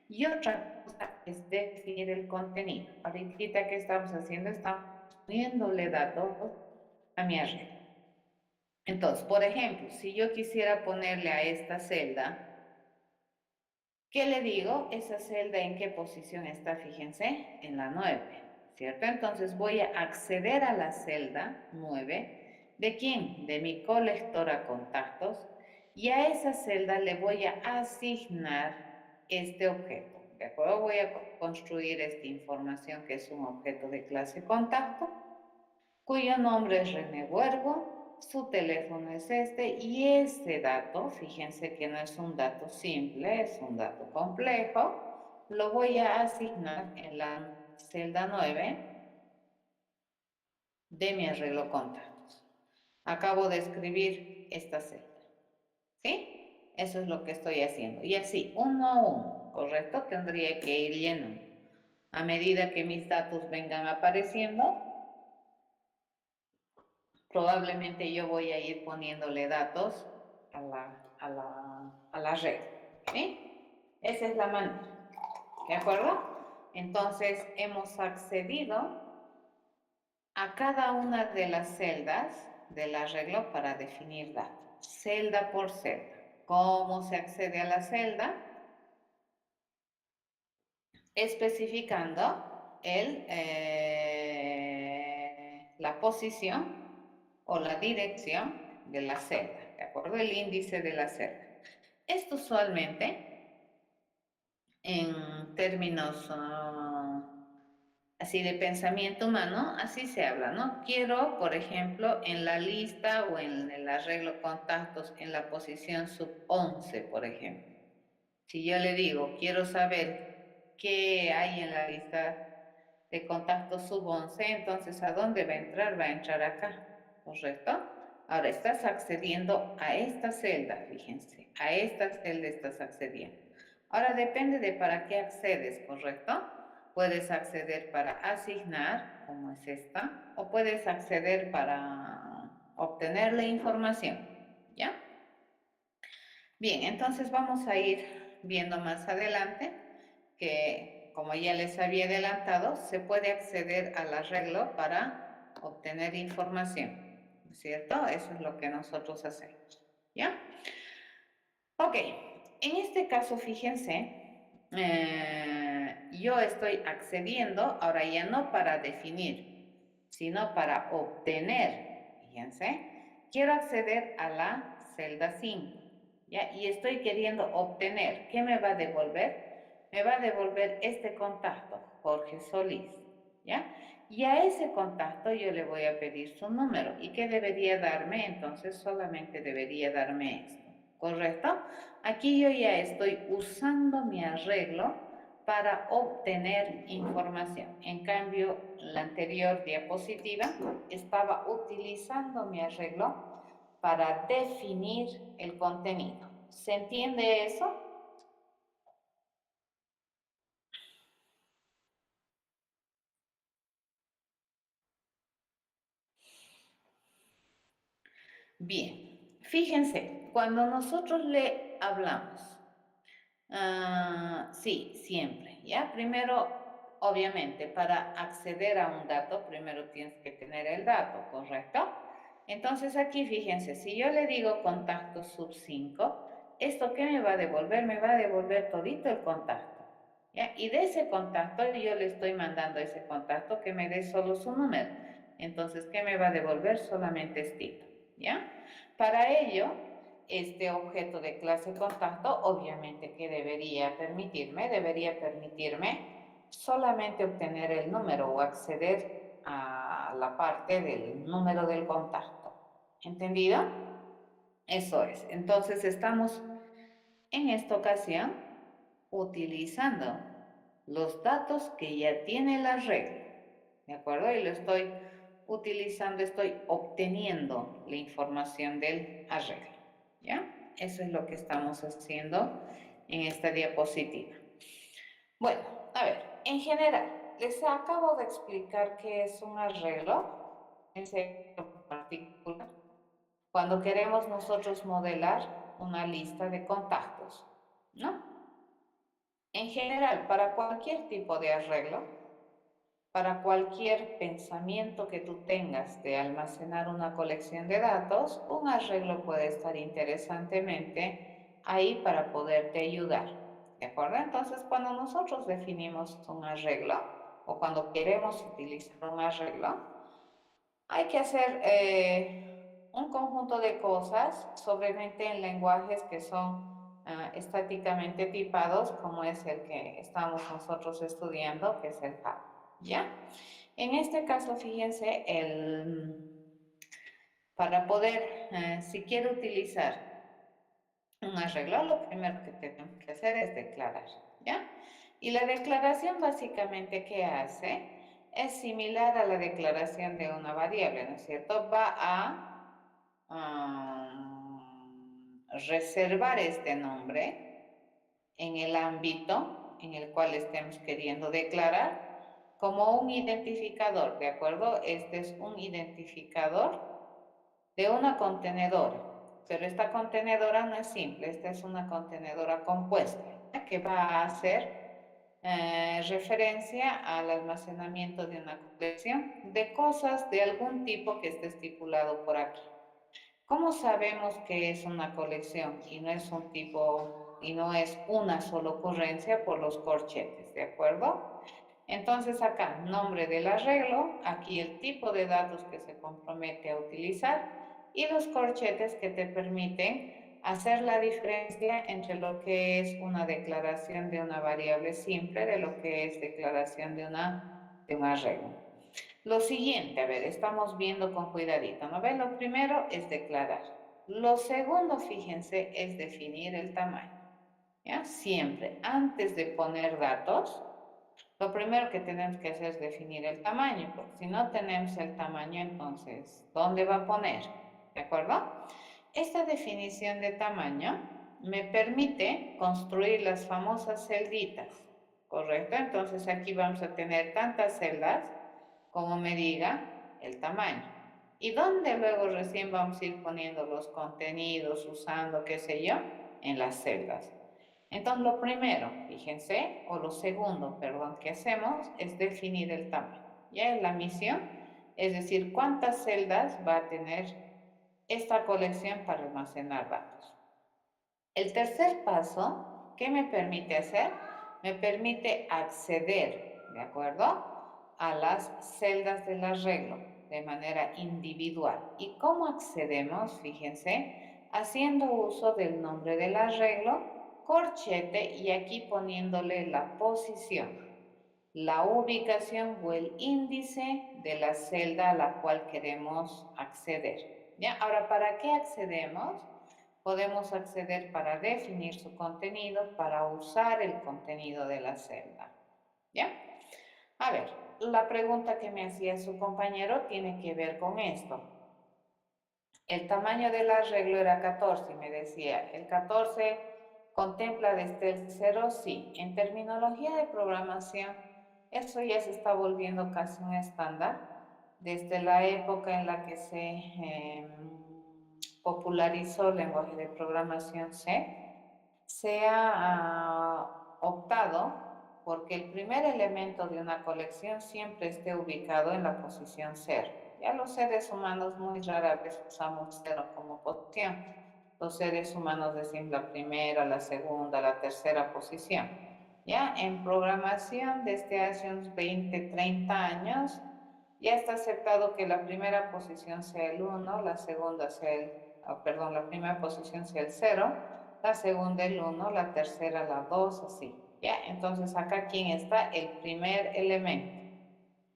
y otra cosa es definir el contenido. Ahorita que estamos haciendo, estamos poniéndole datos a mi arreglo. Entonces, por ejemplo, si yo quisiera ponerle a esta celda, ¿qué le digo? Esa celda en qué posición está, fíjense, en la 9, ¿cierto? Entonces voy a acceder a la celda 9. ¿De quién? De mi colectora contactos. Y a esa celda le voy a asignar este objeto. ¿De acuerdo? Voy a construir esta información que es un objeto de clase contacto, cuyo nombre es René Huergo, su teléfono es este y este dato, fíjense que no es un dato simple, es un dato complejo, lo voy a asignar en la celda 9 de mi arreglo contactos. Acabo de escribir esta celda, ¿sí? Eso es lo que estoy haciendo. Y así, uno a uno, ¿correcto? Tendría que ir llenando. A medida que mis datos vengan apareciendo, probablemente yo voy a ir poniéndole datos a la red. ¿Sí? Esa es la manera. ¿De acuerdo? Entonces hemos accedido a cada una de las celdas del arreglo para definir datos. Celda por celda. ¿Cómo se accede a la celda? Especificando la posición o la dirección de la celda, ¿de acuerdo? El índice de la celda. Esto usualmente, en términos así de pensamiento humano, así se habla, ¿no? Quiero, por ejemplo, en la lista o en el arreglo contactos en la posición sub 11, por ejemplo. Si yo le digo, quiero saber qué hay en la lista de contacto sub 11, entonces ¿a dónde va a entrar? Va a entrar acá, ¿correcto? Ahora estás accediendo a esta celda, fíjense, a esta celda estás accediendo. Ahora depende de para qué accedes, ¿correcto? Puedes acceder para asignar, como es esta, o puedes acceder para obtener la información, ¿ya? Bien, entonces vamos a ir viendo más adelante que, como ya les había adelantado, se puede acceder al arreglo para obtener información, ¿no es cierto? Eso es lo que nosotros hacemos, ¿ya? Ok, en este caso, fíjense, yo estoy accediendo, ahora ya no para definir, sino para obtener, fíjense, quiero acceder a la celda 5, ¿ya? Y estoy queriendo obtener, ¿qué me va a devolver? Me va a devolver este contacto, Jorge Solís, ¿ya? Y a ese contacto yo le voy a pedir su número. ¿Y qué debería darme? Entonces solamente debería darme esto, ¿correcto? Aquí yo ya estoy usando mi arreglo para obtener información. En cambio, la anterior diapositiva estaba utilizando mi arreglo para definir el contenido. ¿Se entiende eso? Bien, fíjense, cuando nosotros le hablamos, sí, siempre, ¿ya? Primero, obviamente, para acceder a un dato, primero tienes que tener el dato, ¿correcto? Entonces aquí fíjense, si yo le digo contacto sub 5, ¿esto qué me va a devolver? Me va a devolver todito el contacto, ¿ya? Y de ese contacto yo le estoy mandando a ese contacto que me dé solo su número. Entonces, ¿qué me va a devolver? Solamente estito, ¿ya? Para ello, este objeto de clase contacto, obviamente que debería permitirme solamente obtener el número o acceder a la parte del número del contacto. ¿Entendido? Eso es. Entonces estamos en esta ocasión utilizando los datos que ya tiene el arreglo. ¿De acuerdo? Y lo estoy utilizando, estoy obteniendo la información del arreglo. ¿Ya? Eso es lo que estamos haciendo en esta diapositiva. Bueno, a ver, en general, les acabo de explicar qué es un arreglo en particular cuando queremos nosotros modelar una lista de contactos, ¿no? En general, para cualquier tipo de arreglo, para cualquier pensamiento que tú tengas de almacenar una colección de datos, un arreglo puede estar interesantemente ahí para poderte ayudar. ¿De acuerdo? Entonces, cuando nosotros definimos un arreglo o cuando queremos utilizar un arreglo, hay que hacer un conjunto de cosas, sobremente en lenguajes que son estáticamente tipados, como es el que estamos nosotros estudiando, que es el Java. ¿Ya? En este caso, fíjense, para poder, si quiero utilizar un arreglo, lo primero que tenemos que hacer es declarar, ¿ya? Y la declaración básicamente que hace es similar a la declaración de una variable, ¿no es cierto? Va a reservar este nombre en el ámbito en el cual estemos queriendo declarar como un identificador, ¿de acuerdo? Este es un identificador de una contenedora, pero esta contenedora no es simple, esta es una contenedora compuesta, ¿ya? Que va a hacer referencia al almacenamiento de una colección de cosas de algún tipo que esté estipulado por aquí. ¿Cómo sabemos que es una colección y no es un tipo y no es una sola ocurrencia? Por los corchetes, ¿de acuerdo? Entonces acá, nombre del arreglo, aquí el tipo de datos que se compromete a utilizar y los corchetes que te permiten hacer la diferencia entre lo que es una declaración de una variable simple de lo que es declaración de un arreglo. Lo siguiente, a ver, estamos viendo con cuidadito, ¿no ven? Lo primero es declarar. Lo segundo, fíjense, es definir el tamaño, ¿ya? Siempre, antes de poner datos, lo primero que tenemos que hacer es definir el tamaño, porque si no tenemos el tamaño, entonces, ¿dónde va a poner? ¿De acuerdo? Esta definición de tamaño me permite construir las famosas celditas, ¿correcto? Entonces aquí vamos a tener tantas celdas como me diga el tamaño. ¿Y dónde luego recién vamos a ir poniendo los contenidos, usando, qué sé yo? En las celdas. Entonces, lo primero, fíjense, o lo segundo, perdón, que hacemos es definir el tamaño. Ya es la misión, es decir, cuántas celdas va a tener esta colección para almacenar datos. El tercer paso, ¿qué me permite hacer? Me permite acceder, ¿de acuerdo? A las celdas del arreglo de manera individual. ¿Y cómo accedemos? Fíjense, haciendo uso del nombre del arreglo, corchete, y aquí poniéndole la posición, la ubicación o el índice de la celda a la cual queremos acceder. ¿Ya? Ahora, ¿para qué accedemos? Podemos acceder para definir su contenido, para usar el contenido de la celda. ¿Ya? A ver, la pregunta que me hacía su compañero tiene que ver con esto. El tamaño del arreglo era 14 y me decía, ¿el 14 contempla desde el 0? Sí. En terminología de programación, eso ya se está volviendo casi un estándar. Desde la época en la que se popularizó el lenguaje de programación C, se ha optado porque el primer elemento de una colección siempre esté ubicado en la posición 0. Ya los seres humanos muy rara vez usamos 0 como posición. Los seres humanos decimos la primera, la segunda, la tercera posición. Ya en programación desde hace unos 20, 30 años ya está aceptado que la primera posición sea el 1, la segunda sea la primera posición sea el 0, la segunda el 1, la tercera la 2, así. ¿Ya? Entonces acá quién está el primer elemento,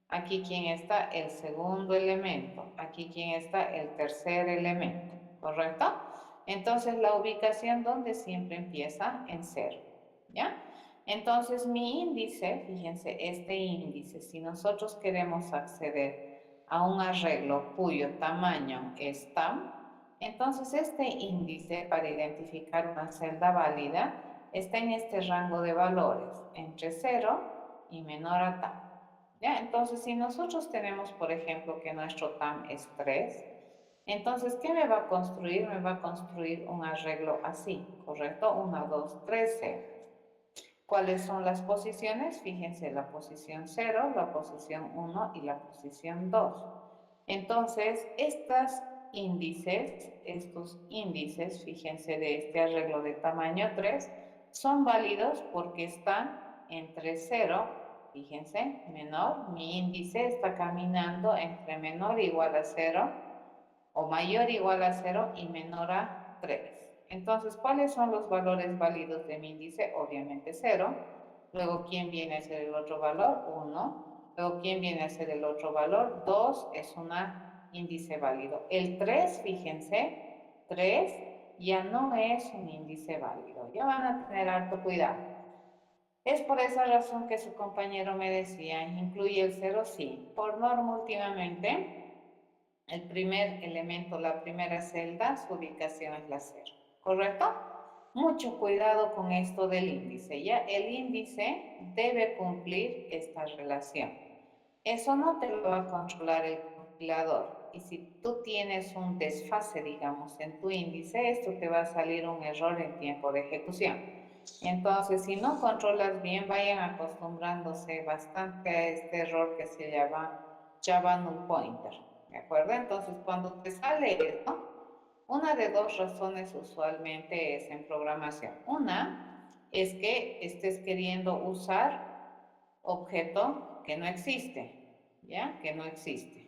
aquí quién está el segundo elemento, aquí quién está el tercer elemento, ¿correcto? Entonces la ubicación donde siempre empieza en 0, ¿ya? Entonces mi índice, fíjense, este índice, si nosotros queremos acceder a un arreglo cuyo tamaño es tam, entonces este índice para identificar una celda válida está en este rango de valores, entre 0 y menor a tam. ¿Ya? Entonces, si nosotros tenemos, por ejemplo, que nuestro tam es 3, entonces, ¿qué me va a construir? Me va a construir un arreglo así, ¿correcto? 1, 2, 3, 0. ¿Cuáles son las posiciones? Fíjense, la posición 0, la posición 1 y la posición 2. Entonces, estos índices, fíjense, de este arreglo de tamaño 3, son válidos porque están entre 0, fíjense, menor, mi índice está caminando entre menor igual a 0 o mayor igual a 0 y menor a 3. Entonces, ¿cuáles son los valores válidos de mi índice? Obviamente 0. Luego, ¿quién viene a ser el otro valor? 1. Luego, ¿quién viene a ser el otro valor? 2 es un índice válido. El 3, fíjense, 3 ya no es un índice válido. Ya van a tener harto cuidado. Es por esa razón que su compañero me decía, ¿incluye el 0? Sí. Por norma últimamente, el primer elemento, la primera celda, su ubicación es la 0, ¿correcto? Mucho cuidado con esto del índice, ¿ya? El índice debe cumplir esta relación. Eso no te lo va a controlar el compilador. Y si tú tienes un desfase, digamos, en tu índice, esto te va a salir un error en tiempo de ejecución. Entonces, si no controlas bien, vayan acostumbrándose bastante a este error que se llama Java Null Pointer. ¿De acuerdo? Entonces, cuando te sale esto, una de dos razones usualmente es en programación. Una es que estés queriendo usar objeto que no existe, ¿ya? Que no existe.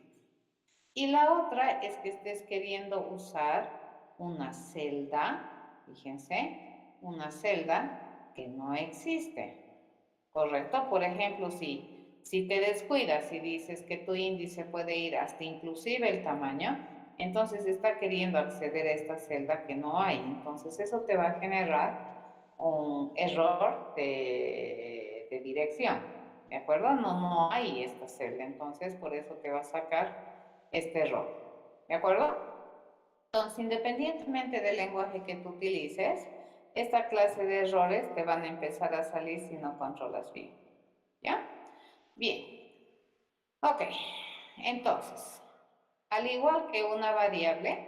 Y la otra es que estés queriendo usar una celda, fíjense, una celda que no existe, ¿correcto? Por ejemplo, si te descuidas y dices que tu índice puede ir hasta inclusive el tamaño, entonces está queriendo acceder a esta celda que no hay. Entonces eso te va a generar un error de dirección, ¿de acuerdo? No hay esta celda, entonces por eso te va a sacar este error, ¿de acuerdo? Entonces, independientemente del lenguaje que tú utilices, esta clase de errores te van a empezar a salir si no controlas bien, ¿ya? Bien, ok. Entonces, al igual que una variable,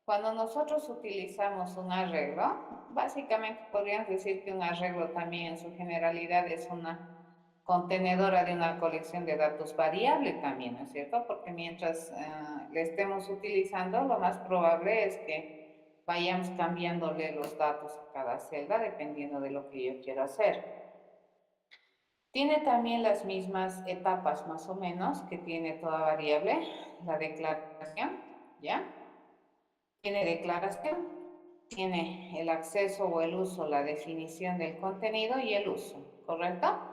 cuando nosotros utilizamos un arreglo, básicamente podríamos decir que un arreglo también en su generalidad es una contenedora de una colección de datos variable también, ¿no es cierto? Porque mientras le estemos utilizando, lo más probable es que vayamos cambiándole los datos a cada celda dependiendo de lo que yo quiero hacer. Tiene también las mismas etapas más o menos que tiene toda variable, la declaración, ¿ya? Tiene declaración, tiene el acceso o el uso, la definición del contenido y el uso, ¿correcto?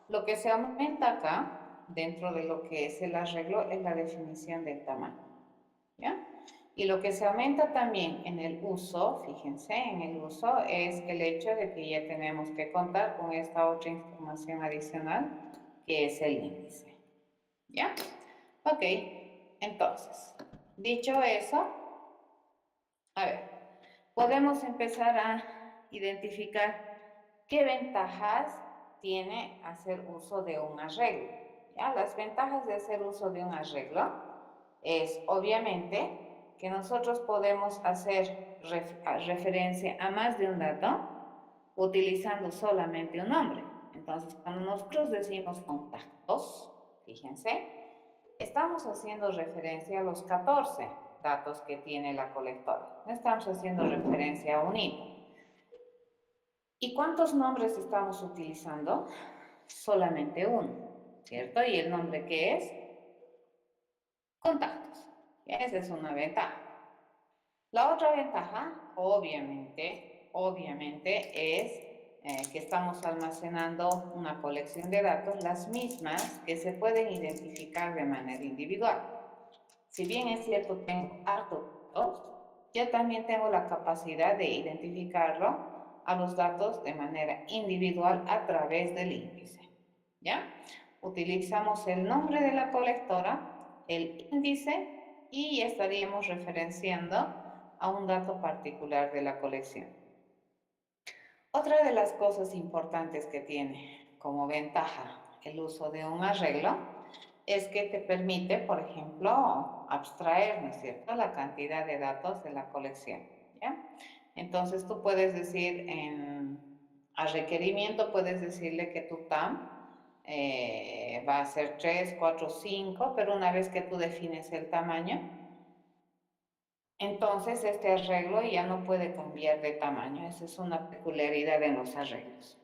Lo que se aumenta acá, dentro de lo que es el arreglo, es la definición del tamaño, ¿ya? Y lo que se aumenta también en el uso, fíjense, en el uso es el hecho de que ya tenemos que contar con esta otra información adicional, que es el índice, ¿ya? Ok, entonces, dicho eso, a ver, podemos empezar a identificar qué ventajas tiene hacer uso de un arreglo. ¿Ya? Las ventajas de hacer uso de un arreglo es, obviamente, que nosotros podemos hacer referencia a más de un dato utilizando solamente un nombre. Entonces, cuando nosotros decimos contactos, fíjense, estamos haciendo referencia a los 14 datos que tiene la colectora. No estamos haciendo referencia a un hito. ¿Y cuántos nombres estamos utilizando? Solamente uno, ¿cierto? ¿Y el nombre qué es? Contactos. Esa es una ventaja. La otra ventaja, obviamente, es que estamos almacenando una colección de datos, las mismas que se pueden identificar de manera individual. Si bien es cierto, tengo hartos datos, yo también tengo la capacidad de identificarlo a los datos de manera individual a través del índice. ¿Ya? Utilizamos el nombre de la colectora, el índice y estaríamos referenciando a un dato particular de la colección. Otra de las cosas importantes que tiene como ventaja el uso de un arreglo es que te permite, por ejemplo, abstraer, ¿no es cierto?, la cantidad de datos de la colección, ¿ya? Entonces tú puedes decir a requerimiento, puedes decirle que tu TAM va a ser 3, 4, 5, pero una vez que tú defines el tamaño, entonces este arreglo ya no puede cambiar de tamaño. Esa es una peculiaridad en los arreglos.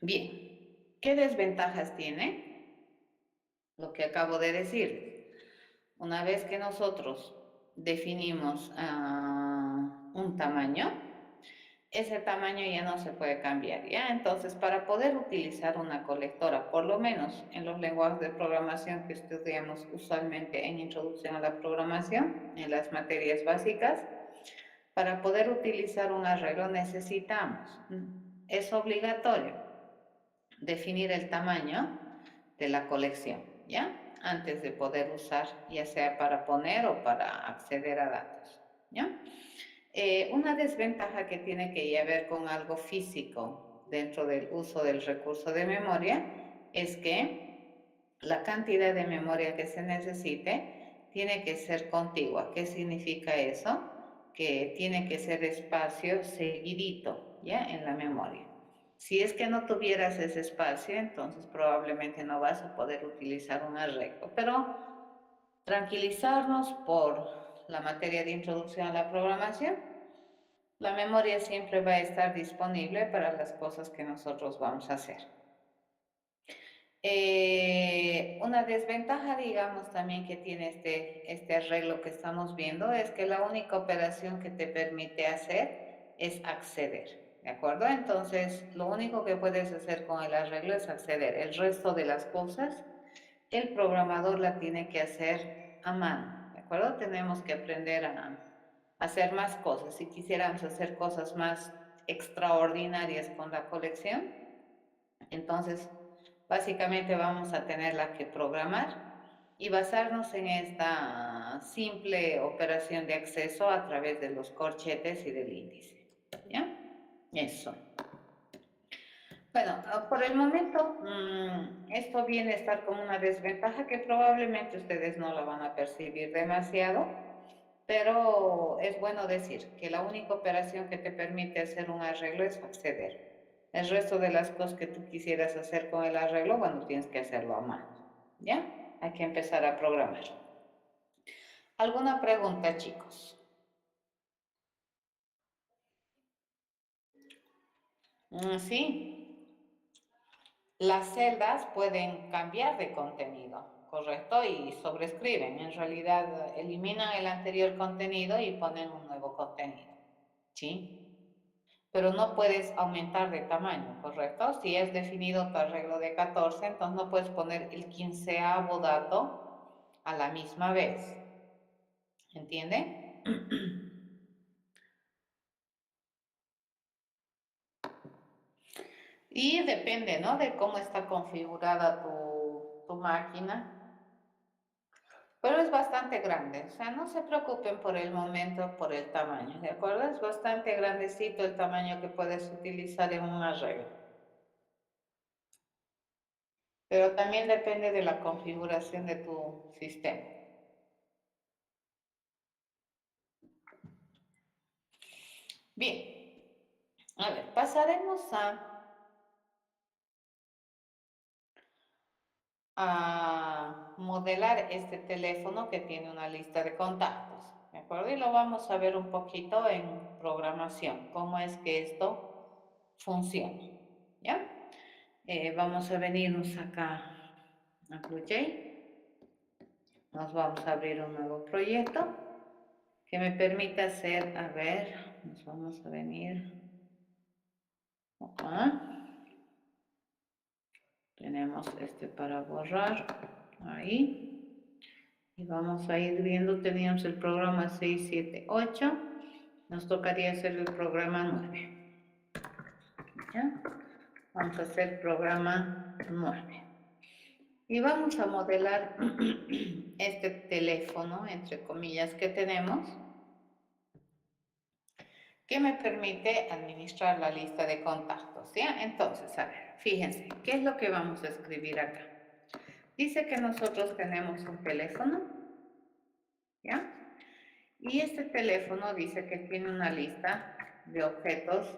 Bien, ¿qué desventajas tiene? Lo que acabo de decir. Una vez que nosotros definimos un tamaño, ese tamaño ya no se puede cambiar, ¿ya? Entonces, para poder utilizar una colectora, por lo menos en los lenguajes de programación que estudiamos usualmente en Introducción a la Programación, en las materias básicas, para poder utilizar un arreglo necesitamos, es obligatorio definir el tamaño de la colección, ¿ya? Antes de poder usar, ya sea para poner o para acceder a datos, ¿ya? Una desventaja que tiene que ver con algo físico dentro del uso del recurso de memoria es que la cantidad de memoria que se necesite tiene que ser contigua. ¿Qué significa eso? Que tiene que ser espacio seguidito, ¿ya? En la memoria. Si es que no tuvieras ese espacio, entonces probablemente no vas a poder utilizar un arreglo. Pero tranquilizarnos por la materia de introducción a la programación, la memoria siempre va a estar disponible para las cosas que nosotros vamos a hacer. Una desventaja, digamos, también que tiene este arreglo que estamos viendo es que la única operación que te permite hacer es acceder, ¿de acuerdo? Entonces, lo único que puedes hacer con el arreglo es acceder. El resto de las cosas, el programador la tiene que hacer a mano, ¿de acuerdo? Tenemos que aprender a hacer más cosas. Si quisiéramos hacer cosas más extraordinarias con la colección, entonces básicamente vamos a tenerla que programar y basarnos en esta simple operación de acceso a través de los corchetes y del índice. ¿Ya? Eso. Bueno, por el momento esto viene a estar como una desventaja que probablemente ustedes no la van a percibir demasiado, pero es bueno decir que la única operación que te permite hacer un arreglo es acceder. El resto de las cosas que tú quisieras hacer con el arreglo, bueno, tienes que hacerlo a mano. ¿Ya? Hay que empezar a programar. ¿Alguna pregunta, chicos? Sí. Las celdas pueden cambiar de contenido, ¿correcto? Y sobrescriben. En realidad, eliminan el anterior contenido y ponen un nuevo contenido. ¿Sí? Pero no puedes aumentar de tamaño, ¿correcto? Si es definido tu arreglo de 14, entonces no puedes poner el 15º dato a la misma vez. ¿Entiende? Y depende, ¿no? De cómo está configurada tu máquina. Pero es bastante grande, o sea, no se preocupen por el momento por el tamaño, ¿de acuerdo? Es bastante grandecito el tamaño que puedes utilizar en un arreglo. Pero también depende de la configuración de tu sistema. Bien, a ver, pasaremos a modelar este teléfono que tiene una lista de contactos, ¿de acuerdo? Y lo vamos a ver un poquito en programación, cómo es que esto funciona, ¿ya? Vamos a venirnos acá a BlueJ, nos vamos a abrir un nuevo proyecto que me permita hacer, a ver, nos vamos a venir acá, tenemos este para borrar, ahí, y vamos a ir viendo, teníamos el programa 678, nos tocaría hacer el programa 9, ¿ya? Vamos a hacer programa 9. Y vamos a modelar este teléfono, entre comillas, que tenemos, que me permite administrar la lista de contactos, ¿ya? Entonces, a ver, fíjense, ¿qué es lo que vamos a escribir acá? Dice que nosotros tenemos un teléfono, ¿ya? Y este teléfono dice que tiene una lista de objetos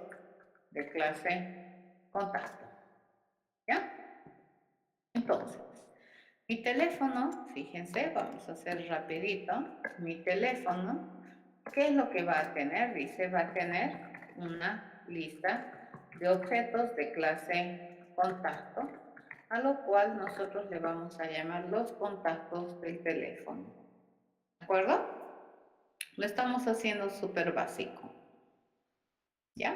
de clase contacto, ¿ya? Entonces, mi teléfono, fíjense, vamos a hacer rapidito, mi teléfono, ¿qué es lo que va a tener? Dice, va a tener una lista de objetos de clase contacto, a lo cual nosotros le vamos a llamar los contactos del teléfono. ¿De acuerdo? Lo estamos haciendo súper básico. ¿Ya?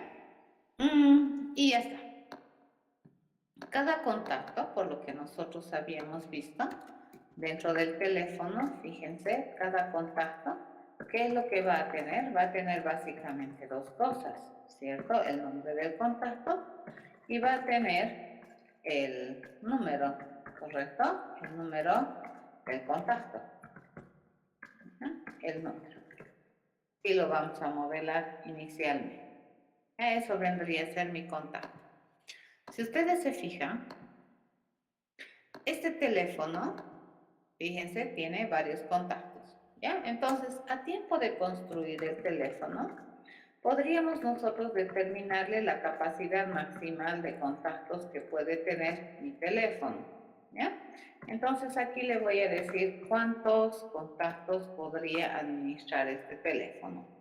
Y ya está. Cada contacto, por lo que nosotros habíamos visto, dentro del teléfono, fíjense, cada contacto, ¿qué es lo que va a tener? Va a tener básicamente dos cosas, ¿cierto? El nombre del contacto y va a tener el número, ¿correcto? El número del contacto, el número. Y lo vamos a modelar inicialmente. Eso vendría a ser mi contacto. Si ustedes se fijan, este teléfono, fíjense, tiene varios contactos, ¿ya? Entonces, a tiempo de construir el teléfono, podríamos nosotros determinarle la capacidad maximal de contactos que puede tener mi teléfono, ¿ya? Entonces, aquí le voy a decir cuántos contactos podría administrar este teléfono.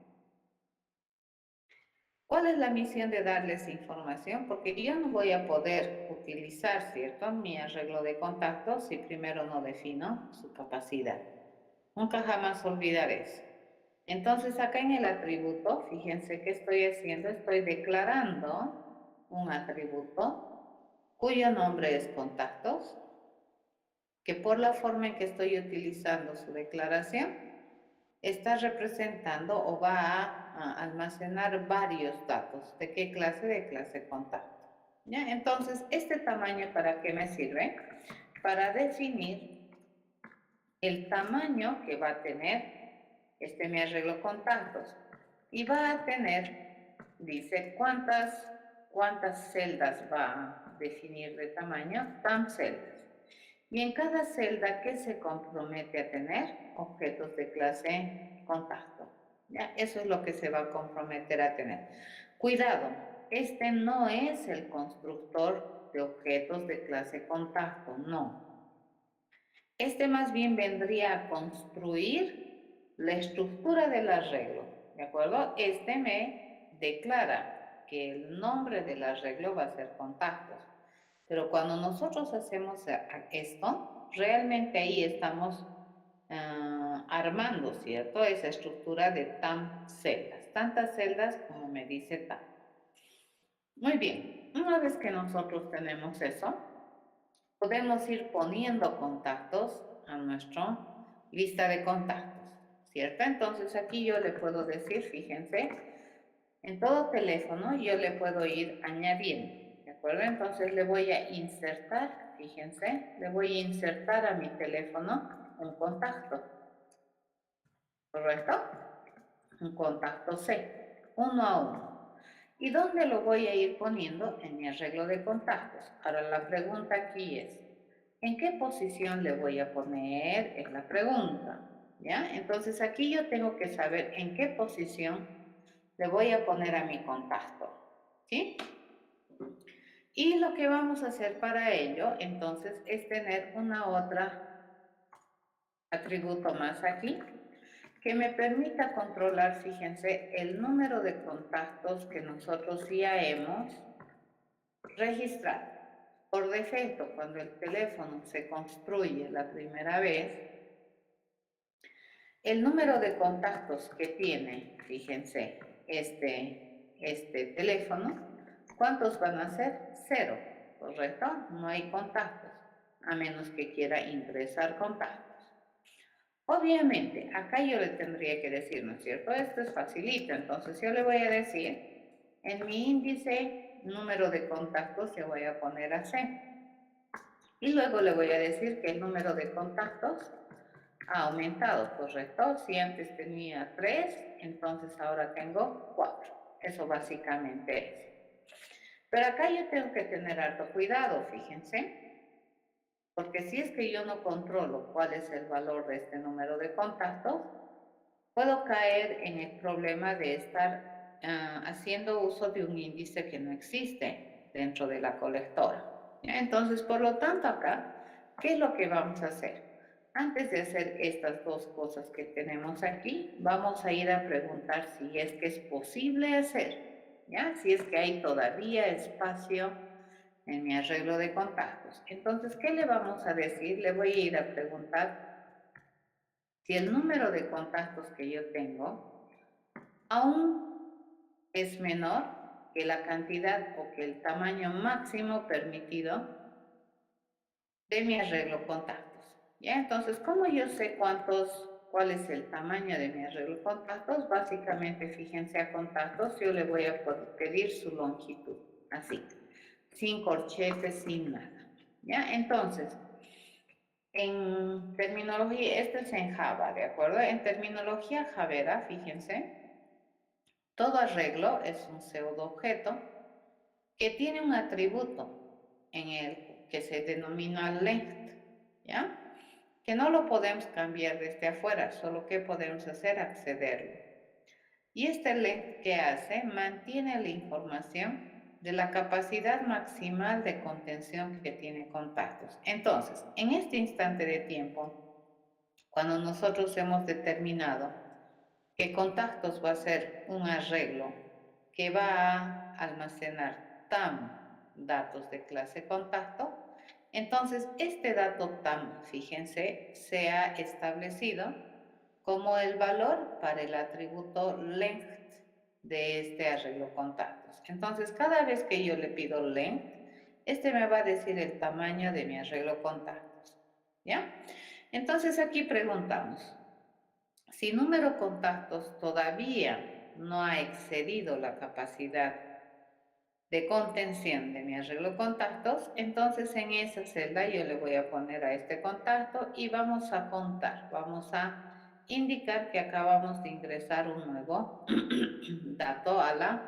¿Cuál es la misión de darles información? Porque yo no voy a poder utilizar, ¿cierto?, mi arreglo de contactos si primero no defino su capacidad. Nunca jamás olvidar eso. Entonces, acá en el atributo, fíjense qué estoy haciendo, estoy declarando un atributo cuyo nombre es contactos, que por la forma en que estoy utilizando su declaración, está representando o va a almacenar varios datos. ¿De qué clase? De clase contacto. ¿Ya? Entonces, ¿este tamaño para qué me sirve? Para definir el tamaño que va a tener mi arreglo contactos. Y va a tener, dice, cuántas celdas va a definir de tamaño, tan celdas. Y en cada celda, ¿qué se compromete a tener? Objetos de clase contacto. ¿Ya? Eso es lo que se va a comprometer a tener. Cuidado, este no es el constructor de objetos de clase contacto, no. Este más bien vendría a construir la estructura del arreglo, ¿de acuerdo? Este me declara que el nombre del arreglo va a ser contactos. Pero cuando nosotros hacemos esto, realmente ahí estamos armando, ¿cierto? Esa estructura de tantas celdas como me dice TAM. Muy bien, una vez que nosotros tenemos eso, podemos ir poniendo contactos a nuestra lista de contactos, ¿cierto? Entonces aquí yo le puedo decir, fíjense, en todo teléfono yo le puedo ir añadiendo, ¿de acuerdo? Entonces le voy a insertar, fíjense, le voy a insertar a mi teléfono un contacto, ¿correcto? Un contacto C, uno a uno. ¿Y dónde lo voy a ir poniendo? En mi arreglo de contactos. Ahora la pregunta aquí es, ¿en qué posición le voy a poner? Es la pregunta, ¿ya? Entonces aquí yo tengo que saber en qué posición le voy a poner a mi contacto, ¿sí? Y lo que vamos a hacer para ello, entonces, es tener una otra atributo más aquí, que me permita controlar, fíjense, el número de contactos que nosotros ya hemos registrado. Por defecto, cuando el teléfono se construye la primera vez, el número de contactos que tiene, fíjense, este teléfono, ¿cuántos van a ser? 0, ¿correcto? No hay contactos, a menos que quiera ingresar contactos. Obviamente, acá yo le tendría que decir, ¿no es cierto? Esto es facilito, entonces yo le voy a decir, en mi índice, número de contactos, yo voy a poner a C. Y luego le voy a decir que el número de contactos ha aumentado, ¿correcto? Si antes tenía 3, entonces ahora tengo 4. Eso básicamente es. Pero acá yo tengo que tener harto cuidado, fíjense, porque si es que yo no controlo cuál es el valor de este número de contactos, puedo caer en el problema de estar haciendo uso de un índice que no existe dentro de la colectora. ¿Ya? Entonces, por lo tanto, acá, ¿qué es lo que vamos a hacer? Antes de hacer estas dos cosas que tenemos aquí, vamos a ir a preguntar si es que es posible hacer, ¿ya? Si es que hay todavía espacio en mi arreglo de contactos. Entonces, ¿qué le vamos a decir? Le voy a ir a preguntar si el número de contactos que yo tengo aún es menor que la cantidad o que el tamaño máximo permitido de mi arreglo contactos. ¿Ya? Entonces, ¿cómo yo sé cuál es el tamaño de mi arreglo contactos? Básicamente, fíjense a contactos, yo le voy a pedir su longitud, así, sin corchetes, sin nada. ¿Ya? Entonces, en terminología, esto es en Java, ¿de acuerdo? En terminología javera, fíjense, todo arreglo es un pseudo-objeto que tiene un atributo en el que se denomina length, ¿ya? Que no lo podemos cambiar desde afuera, solo que podemos hacer accederlo. Y este length que hace mantiene la información de la capacidad maximal de contención que tiene contactos. Entonces, en este instante de tiempo, cuando nosotros hemos determinado que contactos va a ser un arreglo que va a almacenar TAM, datos de clase contacto, entonces este dato TAM, fíjense, se ha establecido como el valor para el atributo length de este arreglo contactos. Entonces, cada vez que yo le pido length, este me va a decir el tamaño de mi arreglo contactos, ¿ya? Entonces aquí preguntamos, si número contactos todavía no ha excedido la capacidad de contención de mi arreglo contactos, entonces en esa celda yo le voy a poner a este contacto y vamos a contar, vamos a indicar que acabamos de ingresar un nuevo dato a la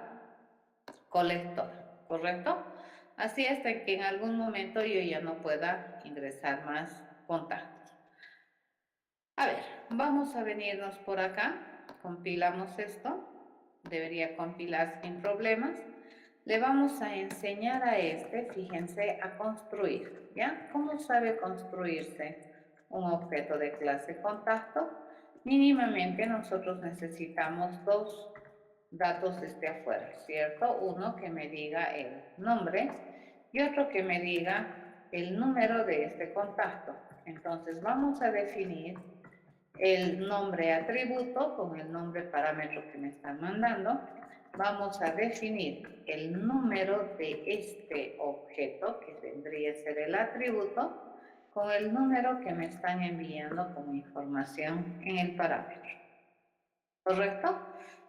colectora, ¿correcto? Así hasta que en algún momento yo ya no pueda ingresar más contactos. A ver, vamos a venirnos por acá, compilamos esto, debería compilar sin problemas. Le vamos a enseñar a fíjense, a construir, ¿ya? ¿Cómo sabe construirse un objeto de clase contacto? Mínimamente nosotros necesitamos dos datos desde afuera, ¿cierto? Uno que me diga el nombre y otro que me diga el número de este contacto. Entonces vamos a definir el nombre atributo con el nombre parámetro que me están mandando. Vamos a definir el número de este objeto, que vendría a ser el atributo, con el número que me están enviando como información en el parámetro. ¿Correcto?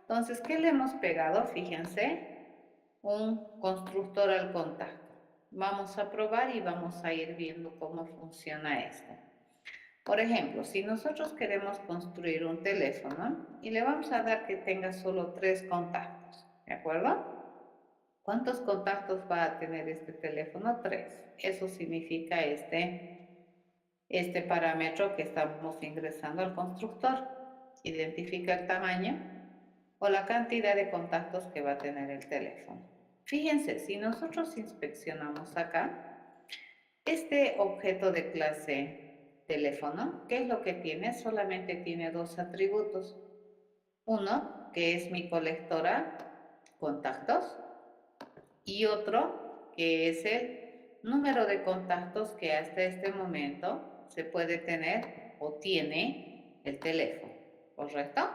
Entonces, ¿qué le hemos pegado? Fíjense, un constructor al contacto. Vamos a probar y vamos a ir viendo cómo funciona esto. Por ejemplo, si nosotros queremos construir un teléfono y le vamos a dar que tenga solo 3 contactos, ¿de acuerdo? ¿Cuántos contactos va a tener este teléfono? 3. Eso significa este parámetro que estamos ingresando al constructor. Identifica el tamaño o la cantidad de contactos que va a tener el teléfono. Fíjense, si nosotros inspeccionamos acá, este objeto de clase teléfono, ¿qué es lo que tiene? Solamente tiene dos atributos. Uno, que es mi colectora contactos, y otro, que es el número de contactos que hasta este momento se puede tener o tiene el teléfono, ¿correcto?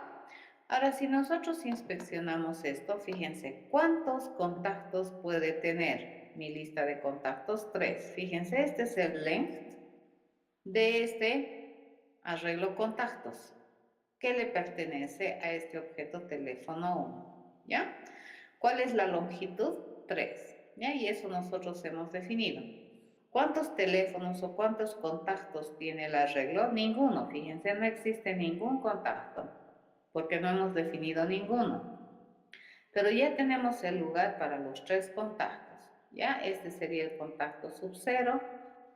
Ahora, si nosotros inspeccionamos esto, fíjense, ¿cuántos contactos puede tener mi lista de contactos? 3. Fíjense, este es el length de este arreglo contactos que le pertenece a este objeto teléfono 1, ¿ya? ¿Cuál es la longitud? 3, ¿ya? Y eso nosotros hemos definido. ¿Cuántos teléfonos o cuántos contactos tiene el arreglo? Ninguno, fíjense, no existe ningún contacto, porque no hemos definido ninguno. Pero ya tenemos el lugar para los 3 contactos, ¿ya? Este sería el contacto sub 0,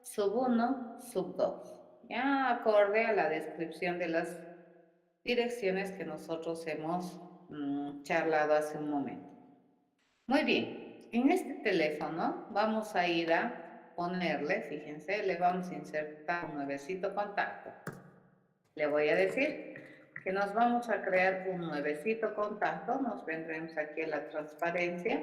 sub 1, sub 2, ya acorde a la descripción de las direcciones que nosotros hemos charlado hace un momento. Muy bien, en este teléfono vamos a ir a ponerle, fíjense, le vamos a insertar un nuevecito contacto. Le voy a decir que nos vamos a crear un nuevecito contacto, nos vendremos aquí a la transparencia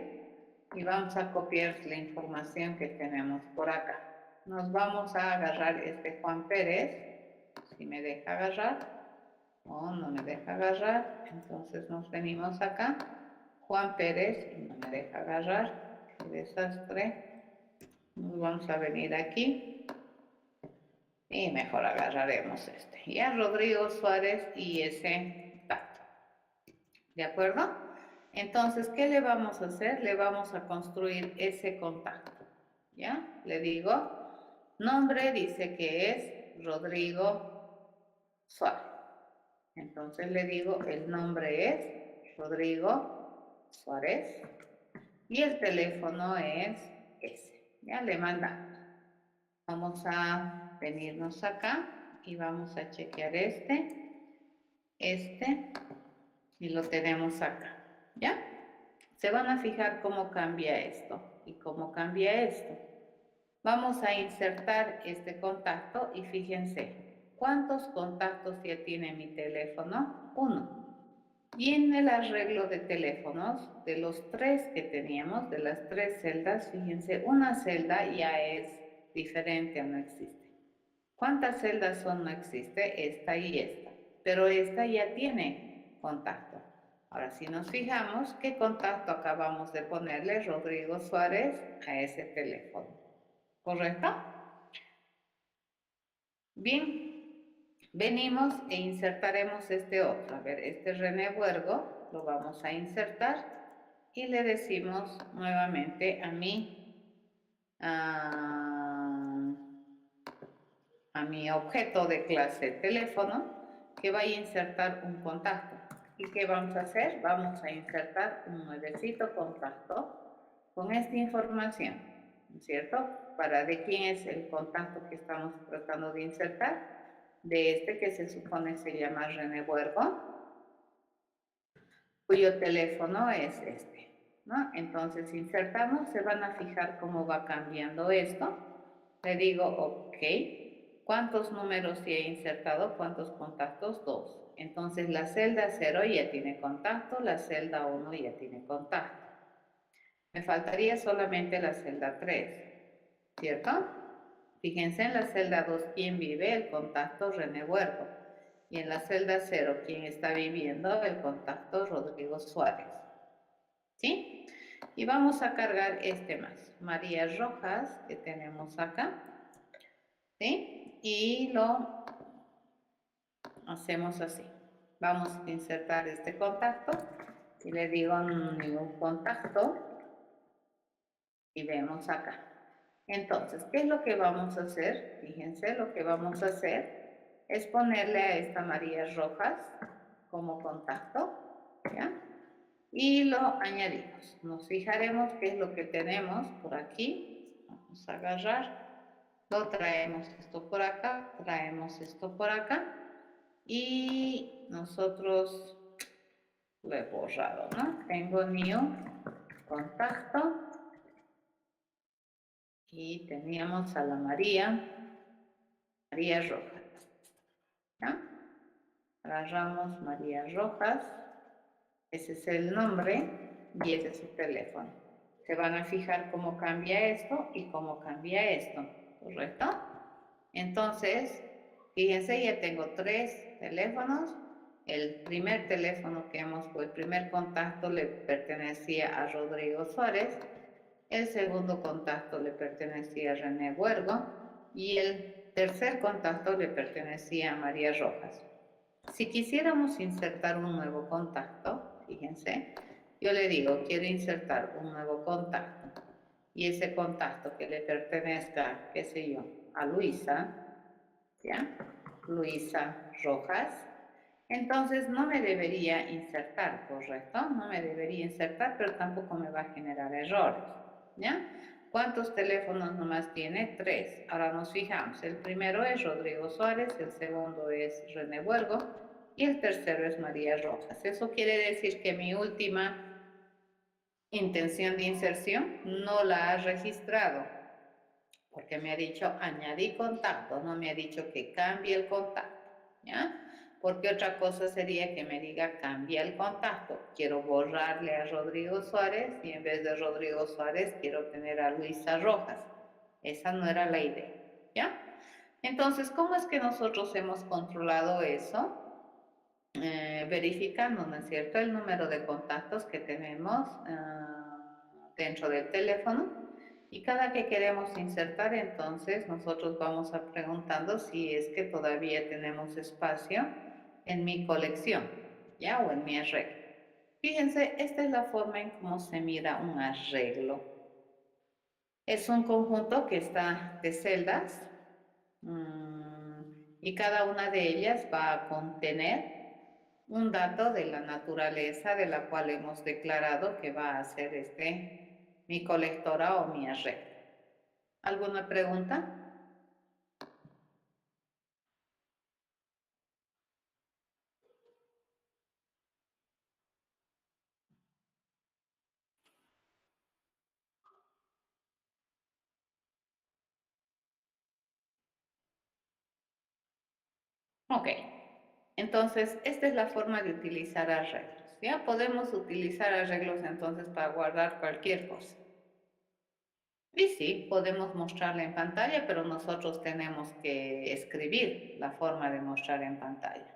y vamos a copiar la información que tenemos por acá. Nos vamos a agarrar este Juan Pérez, si me deja agarrar, o no me deja agarrar, entonces nos venimos acá, Juan Pérez, y no me deja agarrar, qué desastre, nos vamos a venir aquí, y mejor agarraremos este, ya Rodrigo Suárez y ese dato, ¿de acuerdo? Entonces, ¿qué le vamos a hacer? Le vamos a construir ese contacto, ¿ya? Le digo, nombre dice que es Rodrigo Suárez. Entonces le digo, el nombre es Rodrigo Suárez y el teléfono es ese. Ya le mandamos. Vamos a venirnos acá y vamos a chequear este y lo tenemos acá. ¿Ya? Se van a fijar cómo cambia esto y cómo cambia esto. Vamos a insertar este contacto y fíjense, ¿cuántos contactos ya tiene mi teléfono? 1. Y en el arreglo de teléfonos, de los 3 que teníamos, de las 3 celdas, fíjense, una celda ya es diferente o no existe. ¿Cuántas celdas son? No existe, esta y esta, pero esta ya tiene contacto. Ahora, si nos fijamos, ¿qué contacto acabamos de ponerle Rodrigo Suárez a ese teléfono? ¿Correcto? Bien, venimos e insertaremos este otro. A ver, este René Huergo lo vamos a insertar y le decimos nuevamente a mi objeto de clase teléfono que vaya a insertar un contacto. ¿Y qué vamos a hacer? Vamos a insertar un nuevecito contacto con esta información, ¿no es cierto? Para de quién es el contacto que estamos tratando de insertar, de este que se supone se llama René Huergo, cuyo teléfono es este, ¿no? Entonces insertamos, se van a fijar cómo va cambiando esto. Le digo, ok, ¿cuántos números ya he insertado? ¿Cuántos contactos? 2. Entonces la celda 0 ya tiene contacto, la celda 1 ya tiene contacto. Me faltaría solamente la celda 3, ¿cierto? Fíjense en la celda 2 quién vive, el contacto René Huergo. Y en la celda 0 quién está viviendo, el contacto Rodrigo Suárez. ¿Sí? Y vamos a cargar este más, María Rojas, que tenemos acá. ¿Sí? Y lo hacemos así. Vamos a insertar este contacto y le digo new contacto y vemos acá. Entonces, ¿qué es lo que vamos a hacer? Fíjense, lo que vamos a hacer es ponerle a esta María Rojas como contacto, ¿ya? Y lo añadimos. Nos fijaremos qué es lo que tenemos por aquí. Vamos a agarrar. Lo traemos esto por acá, traemos esto por acá y nosotros lo he borrado, ¿no? Tengo new contacto y teníamos a la María Rojas, ¿ya? Agarramos María Rojas, ese es el nombre y ese es su teléfono. Se van a fijar cómo cambia esto y cómo cambia esto, ¿correcto? Entonces, fíjense, ya tengo 3 teléfonos. El primer teléfono que hemos, el primer contacto le pertenecía a Rodrigo Suárez, el segundo contacto le pertenecía a René Huergo y el tercer contacto le pertenecía a María Rojas. Si quisiéramos insertar un nuevo contacto, fíjense, yo le digo, quiero insertar un nuevo contacto y ese contacto que le pertenezca, qué sé yo, a Luisa, ¿ya? Luisa Rojas, entonces no me debería insertar, ¿correcto? No me debería insertar, pero tampoco me va a generar errores, ¿ya? ¿Cuántos teléfonos nomás tiene? 3. Ahora nos fijamos, el primero es Rodrigo Suárez, el segundo es René Huergo y el tercero es María Rojas. Eso quiere decir que mi última intención de inserción no la ha registrado, porque me ha dicho añadir contacto, no me ha dicho que cambie el contacto, ¿ya? Porque otra cosa sería que me diga cambia el contacto, quiero borrarle a Rodrigo Suárez y en vez de Rodrigo Suárez quiero tener a Luisa Rojas. Esa no era la idea, ¿ya? Entonces, ¿cómo es que nosotros hemos controlado eso? Verificando, ¿no es cierto?, el número de contactos que tenemos dentro del teléfono y cada que queremos insertar, entonces nosotros vamos a preguntando si es que todavía tenemos espacio en mi colección, ¿ya? O en mi arreglo. Fíjense, esta es la forma en cómo se mira un arreglo. Es un conjunto que está de celdas y cada una de ellas va a contener un dato de la naturaleza de la cual hemos declarado que va a ser mi colectora o mi arreglo. ¿Alguna pregunta? Ok. Entonces, esta es la forma de utilizar arreglos. Ya podemos utilizar arreglos entonces para guardar cualquier cosa. Y sí, podemos mostrarla en pantalla, pero nosotros tenemos que escribir la forma de mostrar en pantalla.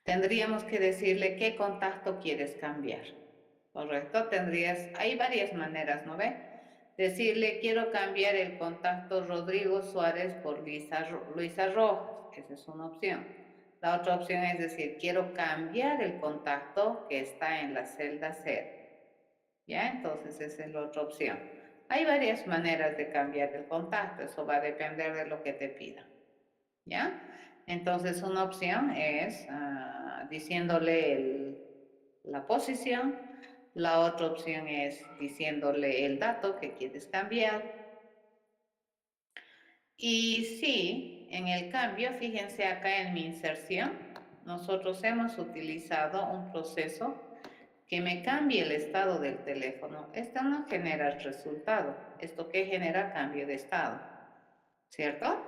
Tendríamos que decirle qué contacto quieres cambiar, ¿correcto? Hay varias maneras, ¿no ve? Decirle, quiero cambiar el contacto Rodrigo Suárez por Luisa Rojas, esa es una opción. La otra opción es decir, quiero cambiar el contacto que está en la celda 0, ¿ya? Entonces esa es la otra opción. Hay varias maneras de cambiar el contacto, eso va a depender de lo que te pida, ¿ya? Entonces una opción es diciéndole la posición, la otra opción es diciéndole el dato que quieres cambiar. Y sí, en el cambio, fíjense acá en mi inserción, nosotros hemos utilizado un proceso que me cambie el estado del teléfono. Esto no genera el resultado, esto que genera cambio de estado, ¿cierto?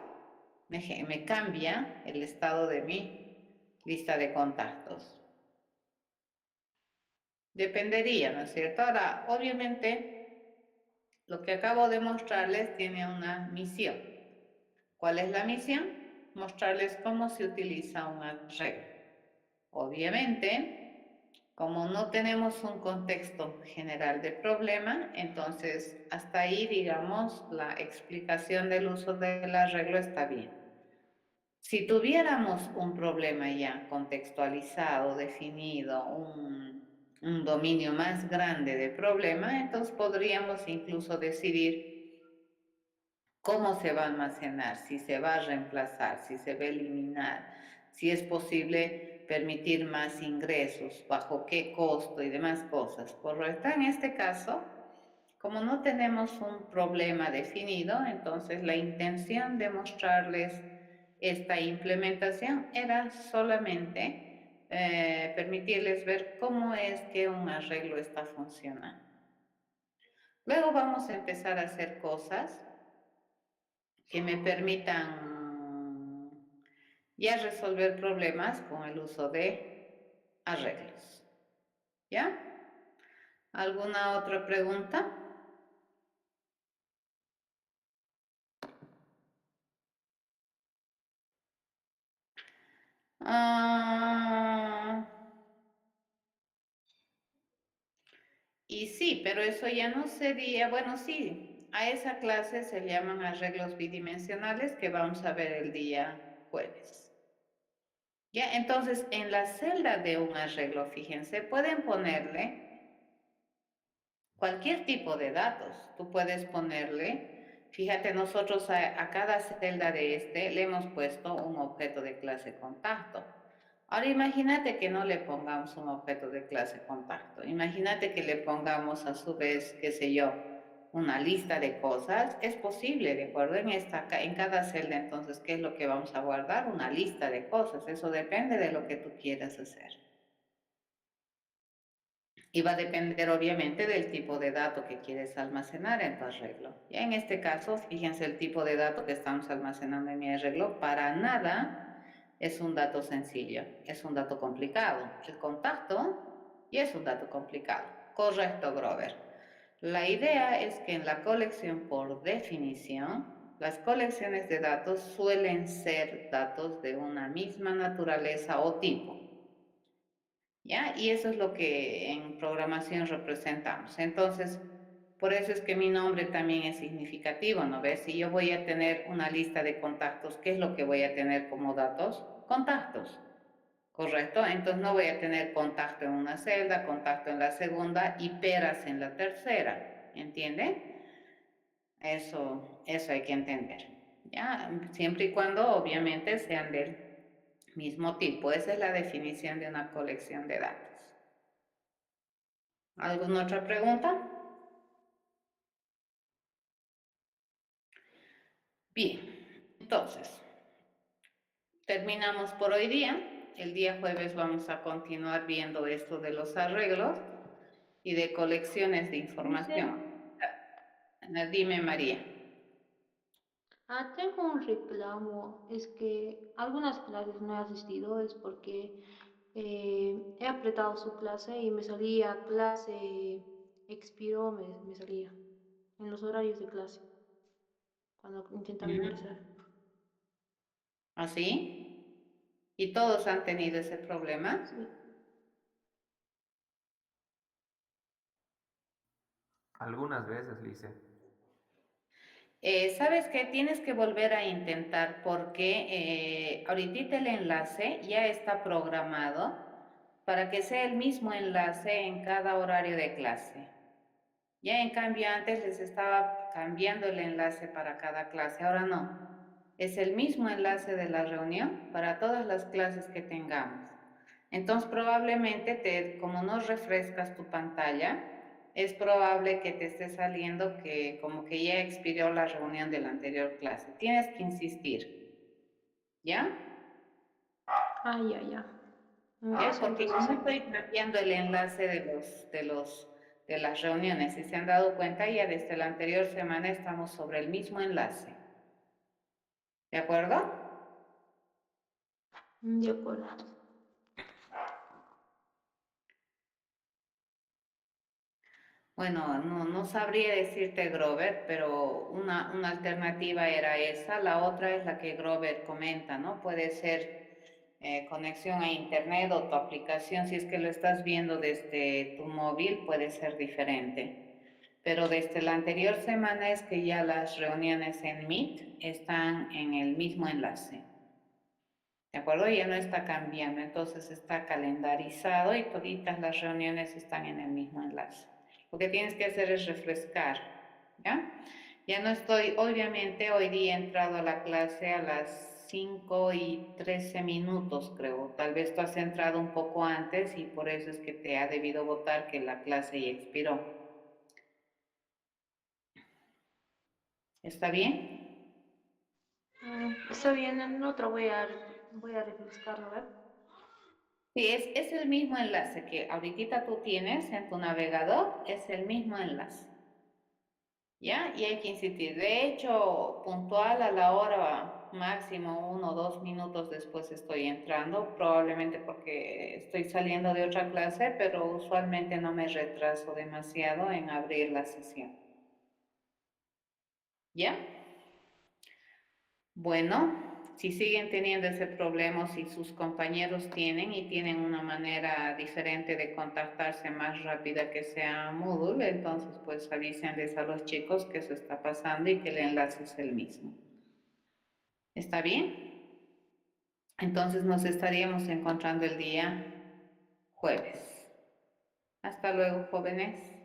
Me cambia el estado de mi lista de contactos. Dependería, ¿no es cierto? Ahora, obviamente, lo que acabo de mostrarles tiene una misión. ¿Cuál es la misión? Mostrarles cómo se utiliza un arreglo. Obviamente, como no tenemos un contexto general de problema, entonces hasta ahí, digamos, la explicación del uso del arreglo está bien. Si tuviéramos un problema ya contextualizado, definido, un dominio más grande de problema, entonces podríamos incluso decidir cómo se va a almacenar, si se va a reemplazar, si se va a eliminar, si es posible permitir más ingresos, bajo qué costo y demás cosas. Correcto, en este caso, como no tenemos un problema definido, entonces la intención de mostrarles esta implementación era solamente permitirles ver cómo es que un arreglo está funcionando. Luego vamos a empezar a hacer cosas que me permitan ya resolver problemas con el uso de arreglos. ¿Ya? ¿Alguna otra pregunta? Ah, y sí, pero eso ya no sería, bueno, sí, a esa clase se le llaman arreglos bidimensionales que vamos a ver el día jueves. Ya, entonces en la celda de un arreglo, fíjense, pueden ponerle cualquier tipo de datos. Tú puedes ponerle, fíjate, nosotros a cada celda de este le hemos puesto un objeto de clase contacto. Ahora imagínate que no le pongamos un objeto de clase contacto. Imagínate que le pongamos a su vez, qué sé yo, una lista de cosas. Es posible, ¿de acuerdo? En cada celda, entonces, ¿qué es lo que vamos a guardar? Una lista de cosas. Eso depende de lo que tú quieras hacer. Y va a depender obviamente del tipo de dato que quieres almacenar en tu arreglo. Ya en este caso, fíjense el tipo de dato que estamos almacenando en mi arreglo. Para nada es un dato sencillo, es un dato complicado. El contacto ya es un dato complicado. Correcto, Grover. La idea es que en la colección, por definición, las colecciones de datos suelen ser datos de una misma naturaleza o tipo. ¿Ya? Y eso es lo que en programación representamos. Entonces, por eso es que mi nombre también es significativo, ¿no ves? Si yo voy a tener una lista de contactos, ¿qué es lo que voy a tener como datos? Contactos, ¿correcto? Entonces no voy a tener contacto en una celda, contacto en la segunda y peras en la tercera, ¿entiende? Eso hay que entender, ¿ya? Siempre y cuando obviamente sean del mismo tipo. Esa es la definición de una colección de datos. ¿Alguna otra pregunta? Bien, entonces, terminamos por hoy día. El día jueves vamos a continuar viendo esto de los arreglos y de colecciones de Dice, información. Dime, María. tengo un reclamo, es que algunas clases no he asistido, es porque he apretado su clase y me salía clase, expiró, me salía en los horarios de clase cuando intentaba ingresar. ¿Así? ¿Y todos han tenido ese problema? Sí. Algunas veces, Lice. ¿Sabes qué? Tienes que volver a intentar porque ahorita el enlace ya está programado para que sea el mismo enlace en cada horario de clase. Ya en cambio antes les estaba cambiando el enlace para cada clase, ahora no. Es el mismo enlace de la reunión para todas las clases que tengamos. Entonces probablemente como no refrescas tu pantalla, es probable que te esté saliendo que como que ya expiró la reunión de la anterior clase. Tienes que insistir, ¿ya? Ya, ya. ¿Ya? Eso Porque entonces yo no sí. estoy cambiando el enlace de las reuniones. Si se han dado cuenta, ya desde la anterior semana estamos sobre el mismo enlace. ¿De acuerdo? De acuerdo. Bueno, no sabría decirte Grover, pero una alternativa era esa. La otra es la que Grover comenta, ¿no? Puede ser conexión a internet o tu aplicación. Si es que lo estás viendo desde tu móvil, puede ser diferente. Pero desde la anterior semana es que ya las reuniones en Meet están en el mismo enlace. ¿De acuerdo? Ya no está cambiando, entonces está calendarizado y toditas las reuniones están en el mismo enlace. Lo que tienes que hacer es refrescar, ¿ya? Ya no estoy, obviamente hoy día he entrado a la clase a las 5:13, creo. Tal vez tú has entrado un poco antes y por eso es que te ha debido votar que la clase ya expiró. ¿Está bien? Está bien, en otra voy a refrescarlo, ¿ver? Sí, es el mismo enlace que ahorita tú tienes en tu navegador, es el mismo enlace. ¿Ya? Y hay que insistir. De hecho, puntual a la hora, máximo 1 o 2 minutos después estoy entrando, probablemente porque estoy saliendo de otra clase, pero usualmente no me retraso demasiado en abrir la sesión. ¿Ya? Bueno, si siguen teniendo ese problema, o si sus compañeros tienen y tienen una manera diferente de contactarse más rápida que sea Moodle, entonces pues avísenles a los chicos que eso está pasando y que el enlace es el mismo. ¿Está bien? Entonces nos estaríamos encontrando el día jueves. Hasta luego, jóvenes.